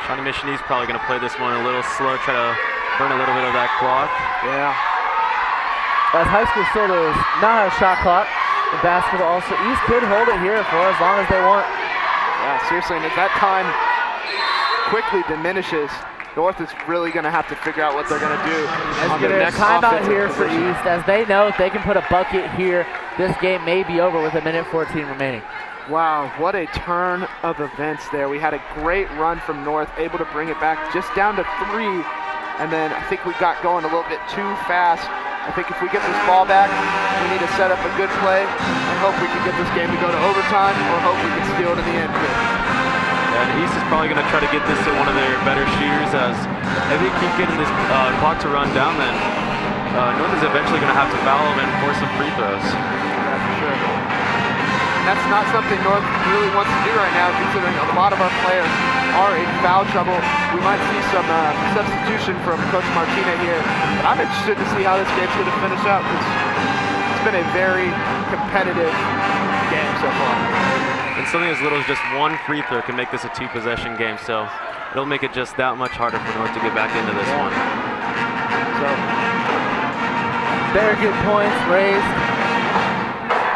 Shawnee Mission East probably going to play this one a little slow, try to burn a little bit of that clock. Yeah. As high school still does not have a shot clock in basketball, so East could hold it here for as long as they want. Yeah, seriously, and at that time quickly diminishes, North is really going to have to figure out what they're going to do on their next timeout here for position. East, as they know if they can put a bucket here, this game may be over with 1:14 remaining. Wow, what a turn of events there. We had a great run from North, able to bring it back just down to 3 and then I think we got going a little bit too fast. I think if we get this ball back, we need to set up a good play and hope we can get this game to go to overtime, or hope we can steal it in the end here. And East is probably going to try to get this to one of their better shooters, as if they keep getting this clock to run down, then North is eventually going to have to foul them and force some free throws. Yeah, for sure. And that's not something North really wants to do right now, considering a lot of our players are in foul trouble. We might see some substitution from Coach Martina here, but I'm interested to see how this game's going to finish out, because it's been a very competitive game so far. And something as little as just one free throw can make this a 2-possession game, so it'll make it just that much harder for North to get back into this one. So, very good points raised.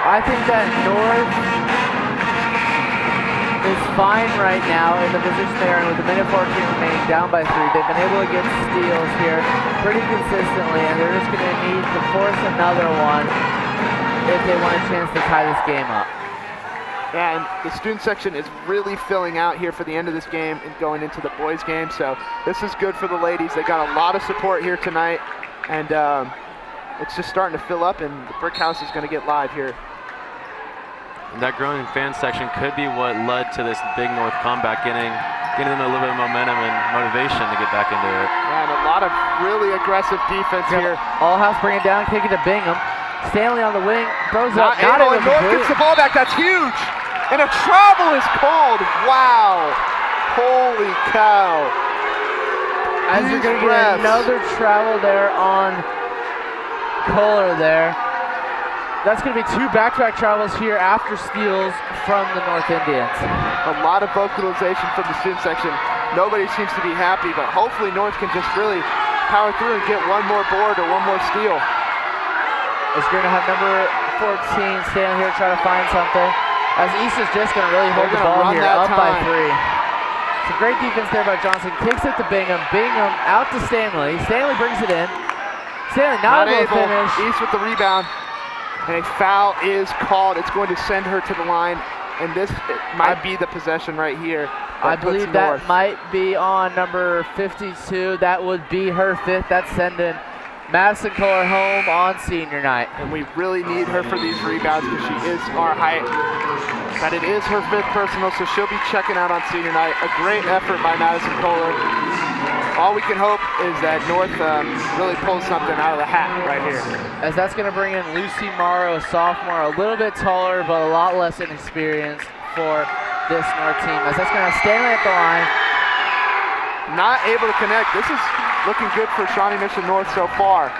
I think that North is fine right now in the position they're in with a minute 14 remaining, down by 3. They've been able to get steals here pretty consistently, and they're just going to need to force another one if they want a chance to tie this game up. Yeah, and the student section is really filling out here for the end of this game and going into the boys game, so this is good for the ladies. They got a lot of support here tonight, and it's just starting to fill up, and the Brick House is going to get live here. And that growing fan section could be what led to this big North comeback, getting them a little bit of momentum and motivation to get back into it. Yeah, and a lot of really aggressive defense here. All house bring it down, kick it to Bingham. Stanley on the wing, throws up, not able, and North gets the ball back. That's huge. And a travel is called. Wow. Holy cow. As you're going to get another travel there on Kohler there. That's going to be 2 back-to-back travels here after steals from the North Indians. A lot of vocalization from the student section. Nobody seems to be happy, but hopefully North can just really power through and get one more board or one more steal. It's going to have number 14 standing here trying to find something. As East is just going to really hold the ball here, up by 3. Some great defense there by Johnson. Kicks it to Bingham. Bingham out to Stanley. Stanley brings it in. Stanley not able to finish. East with the rebound. And a foul is called. It's going to send her to the line. And this might be the possession right here. I believe that might be on number 52. That would be her 5th. That's sending Madison Kohler home on senior night. And we really need her for these rebounds because she is our height. But it is her 5th personal, so she'll be checking out on senior night. A great effort by Madison Kohler. All we can hope is that North really pulls something out of the hat right here. As that's going to bring in Lucy Morrow, a sophomore, a little bit taller, but a lot less inexperienced for this North team. As that's going to have Stanley at the line. Not able to connect. This is looking good for Shawnee Mission North so far.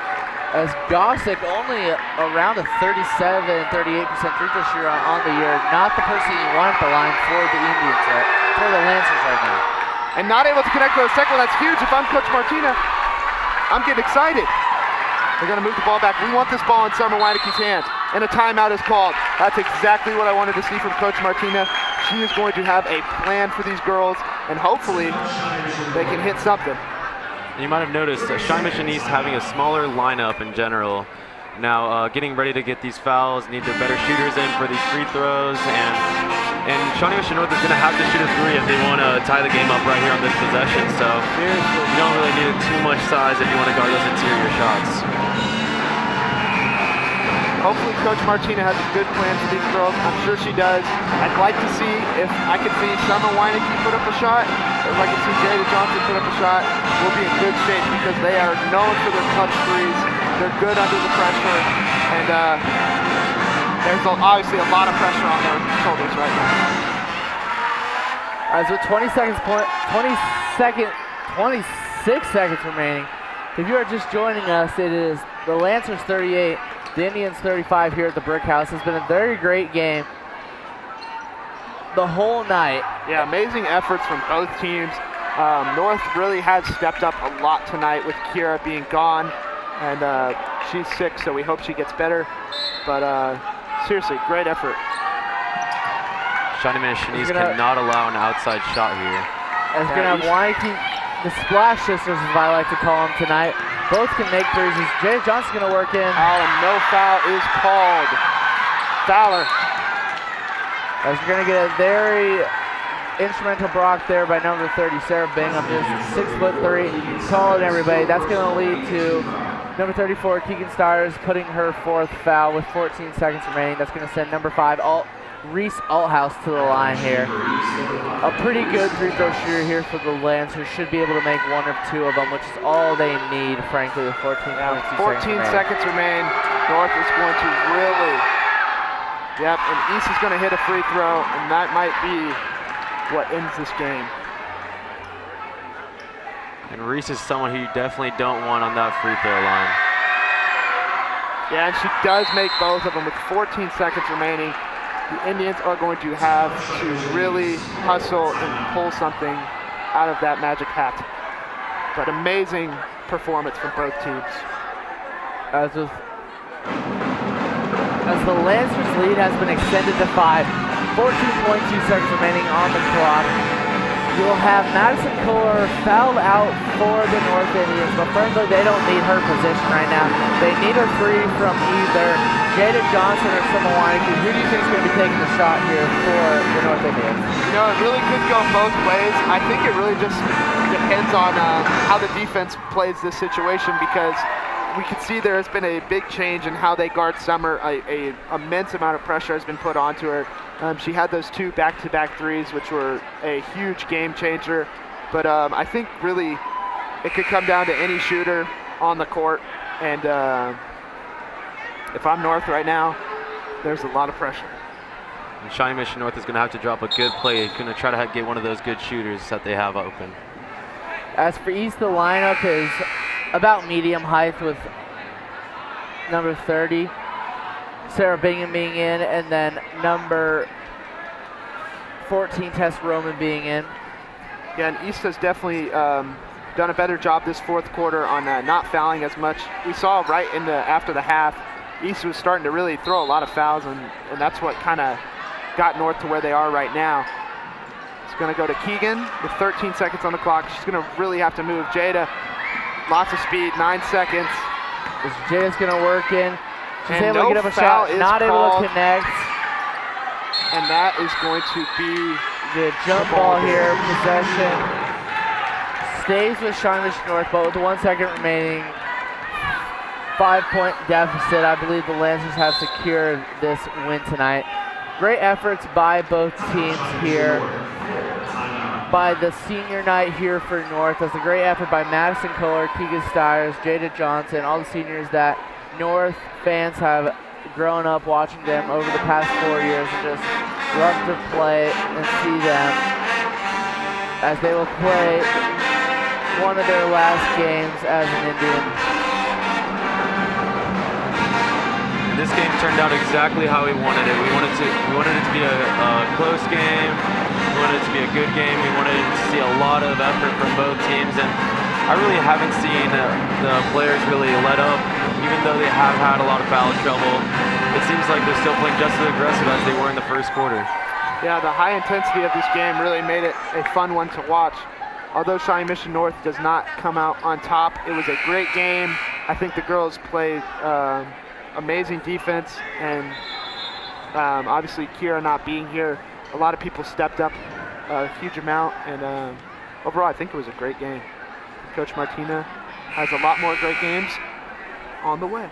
As Gossick only around a 37-38% free throw shooter on the year. Not the person you want at the line for the Indians, for the Lancers right now. And not able to connect for the second one. That's huge. If I'm Coach Martina, I'm getting excited. They're going to move the ball back. We want this ball in Summer Weineke's hands. And a timeout is called. That's exactly what I wanted to see from Coach Martina. She is going to have a plan for these girls, and hopefully they can hit something. You might have noticed Shawnee Mission East having a smaller lineup in general. Now getting ready to get these fouls, need the better shooters in for these free throws, and Shawnee Mission North is going to have to shoot a 3 if they want to tie the game up right here on this possession. So you don't really need too much size if you want to guard those interior shots. Hopefully Coach Martina has a good plan for these girls. I'm sure she does. I'd like to see if I could see Summer Weineke put up a shot, or if I could see Jada Johnson put up a shot. We'll be in good shape because they are known for their clutch threes. They're good under the pressure, and there's obviously a lot of pressure on their shoulders right now. As with 26 seconds remaining, if you are just joining us, it is the Lancers 38, the Indians 35 here at the Brick House. It's been a very great game the whole night. Yeah, amazing efforts from both teams. North really has stepped up a lot tonight with Kira being gone, and she's sick, so we hope she gets better. But seriously, great effort. Shawnee Mission East cannot allow an outside shot here. As we're going to have Weineke, the Splash Sisters, as I like to call them tonight. Both can make threes. Jada Johnson's going to work in. Oh, and no foul is called. Fowler. As we're going to get a very instrumental block there by number 30, Sarah Bingham, just 6'3", taller than everybody. That's going to lead to number 34, Keegan Stires, putting her 4th foul with 14 seconds remaining. That's going to send number 5, Reese Althouse, to the line here. A pretty good free throw shooter here for the Lancers. Should be able to make 1 or 2 of them, which is all they need, frankly, with 14 seconds remain. North is going to really, and East is going to hit a free throw, and that might be what ends this game. And Reese is someone who you definitely don't want on that free throw line. Yeah, and she does make both of them with 14 seconds remaining. The Indians are going to have to really hustle and pull something out of that magic hat. But amazing performance from both teams. As the Lancers lead has been extended to 5, 14.2 seconds remaining on the clock. You'll have Madison Kohler fouled out for the North Indians, but frankly, they don't need her position right now. They need her 3 from either Jada Johnson or Summer Weineke. Who do you think is going to be taking the shot here for the North Indians? You know, it really could go both ways. I think it really just depends on how the defense plays this situation, because we can see there has been a big change in how they guard Summer. A immense amount of pressure has been put onto her. She had those 2 back-to-back threes, which were a huge game changer. But I think really it could come down to any shooter on the court. And if I'm North right now, there's a lot of pressure. And Shawnee Mission North is going to have to drop a good play. He's going to try to get one of those good shooters that they have open. As for East, the lineup is about medium height, with number 30, Sarah Bingham, being in, and then number 14, Tess Roman, being in. Yeah, and East has definitely done a better job this 4th quarter on not fouling as much. We saw right after the half, East was starting to really throw a lot of fouls, and that's what kind of got North to where they are right now. It's going to go to Keegan with 13 seconds on the clock. She's going to really have to move. Jada, lots of speed, 9 seconds. Jada's going to work in. She's and able to get up a shot, not able to connect. And that is going to be the jump ball here. Possession stays with Shawnee Mission North, but with 1 second remaining, 5-point deficit. I believe the Lancers have secured this win tonight. Great efforts by both teams here. By the senior night here for North. That's a great effort by Madison Kohler, Keegan Stires, Jada Johnson, all the seniors that North fans have grown up watching them over the past 4 years, and just love to play and see them as they will play one of their last games as an Indian. This game turned out exactly how we wanted it. We wanted it to be a close game. We wanted it to be a good game. We wanted to see a lot of effort from both teams, and I really haven't seen the players really let up, even though they have had a lot of foul trouble. It seems like they're still playing just as aggressive as they were in the 1st quarter. Yeah, the high intensity of this game really made it a fun one to watch. Although Shawnee Mission North does not come out on top, it was a great game. I think the girls played amazing defense, and obviously Kira not being here, a lot of people stepped up a huge amount, and overall I think it was a great game. Coach Martina has a lot more great games on the way.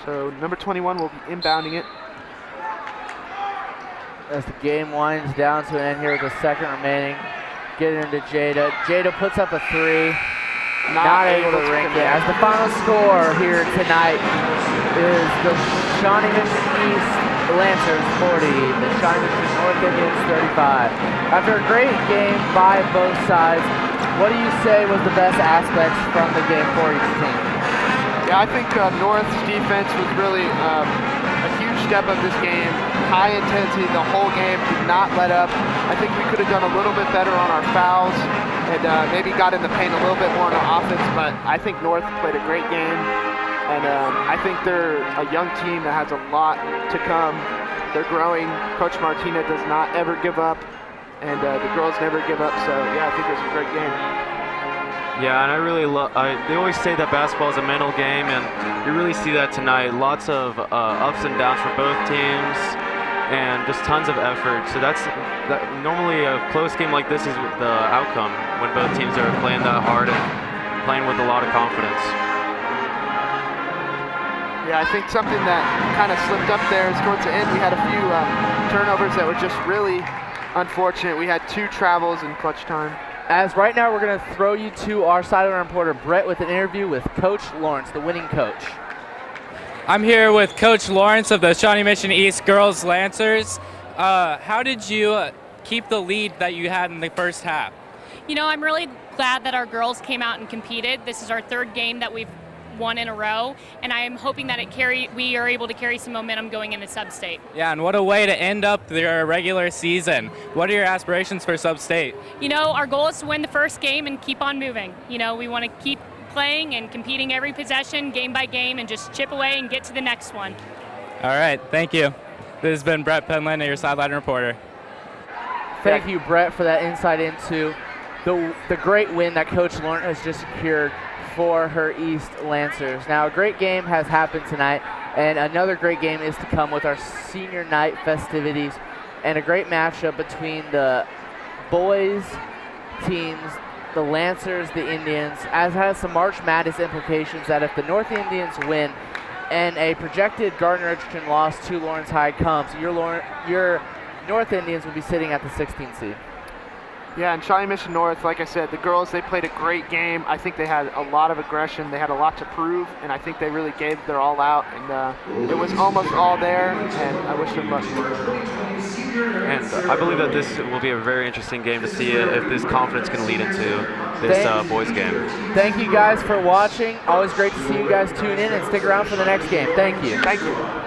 So number 21 will be inbounding it. As the game winds down to an end here with a second remaining, getting into Jada. Jada puts up a 3. Not able to ring it. As the final score here tonight is the Shawnee Mission East Lancers 40, the Shawnee Mission North Indians 35. After a great game by both sides, what do you say was the best aspects from the game for each team? Yeah, I think North's defense was really a huge step of this game. High intensity the whole game, did not let up. I think we could have done a little bit better on our fouls, and maybe got in the paint a little bit more on our offense, but I think North played a great game, and I think they're a young team that has a lot to come. They're growing. Coach Martina does not ever give up, and the girls never give up, so yeah, I think it was a great game. Yeah, and I really love, they always say that basketball is a mental game, and you really see that tonight. Lots of ups and downs for both teams. and just tons of effort. So normally a close game like this is the outcome when both teams are playing that hard and playing with a lot of confidence. Yeah, I think something that kind of slipped up there is towards the end we had a few turnovers that were just really unfortunate. We had 2 travels in clutch time. As right now we're going to throw you to our sideline reporter Brett with an interview with Coach Lawrence, the winning coach. I'm here with Coach Lawrence of the Shawnee Mission East Girls Lancers. How did you keep the lead that you had in the first half? You know, I'm really glad that our girls came out and competed. This is our 3rd game that we've won in a row, and I'm hoping that we are able to carry some momentum going into sub-state. Yeah, and what a way to end up your regular season. What are your aspirations for sub-state? You know, our goal is to win the first game and keep on moving. You know, we want to keep playing and competing every possession, game by game, and just chip away and get to the next one. All right, thank you. This has been Brett Penland, your sideline reporter. Thank you, Brett, for that insight into the great win that Coach Lawrence has just secured for her East Lancers. Now, a great game has happened tonight, and another great game is to come with our senior night festivities and a great matchup between the boys teams, the Lancers, the Indians, as has some March Madness implications that if the North Indians win and a projected Gardner-Edgerton loss to Lawrence High comes, your North Indians will be sitting at the 16th seed. Yeah, and Shawnee Mission North, like I said, the girls, they played a great game. I think they had a lot of aggression. They had a lot to prove, and I think they really gave their all out. And it was almost all there, and I wish them luck. And I believe that this will be a very interesting game to see if this confidence can lead into this boys game. Thank you guys for watching. Always great to see you guys tune in and stick around for the next game. Thank you. Thank you.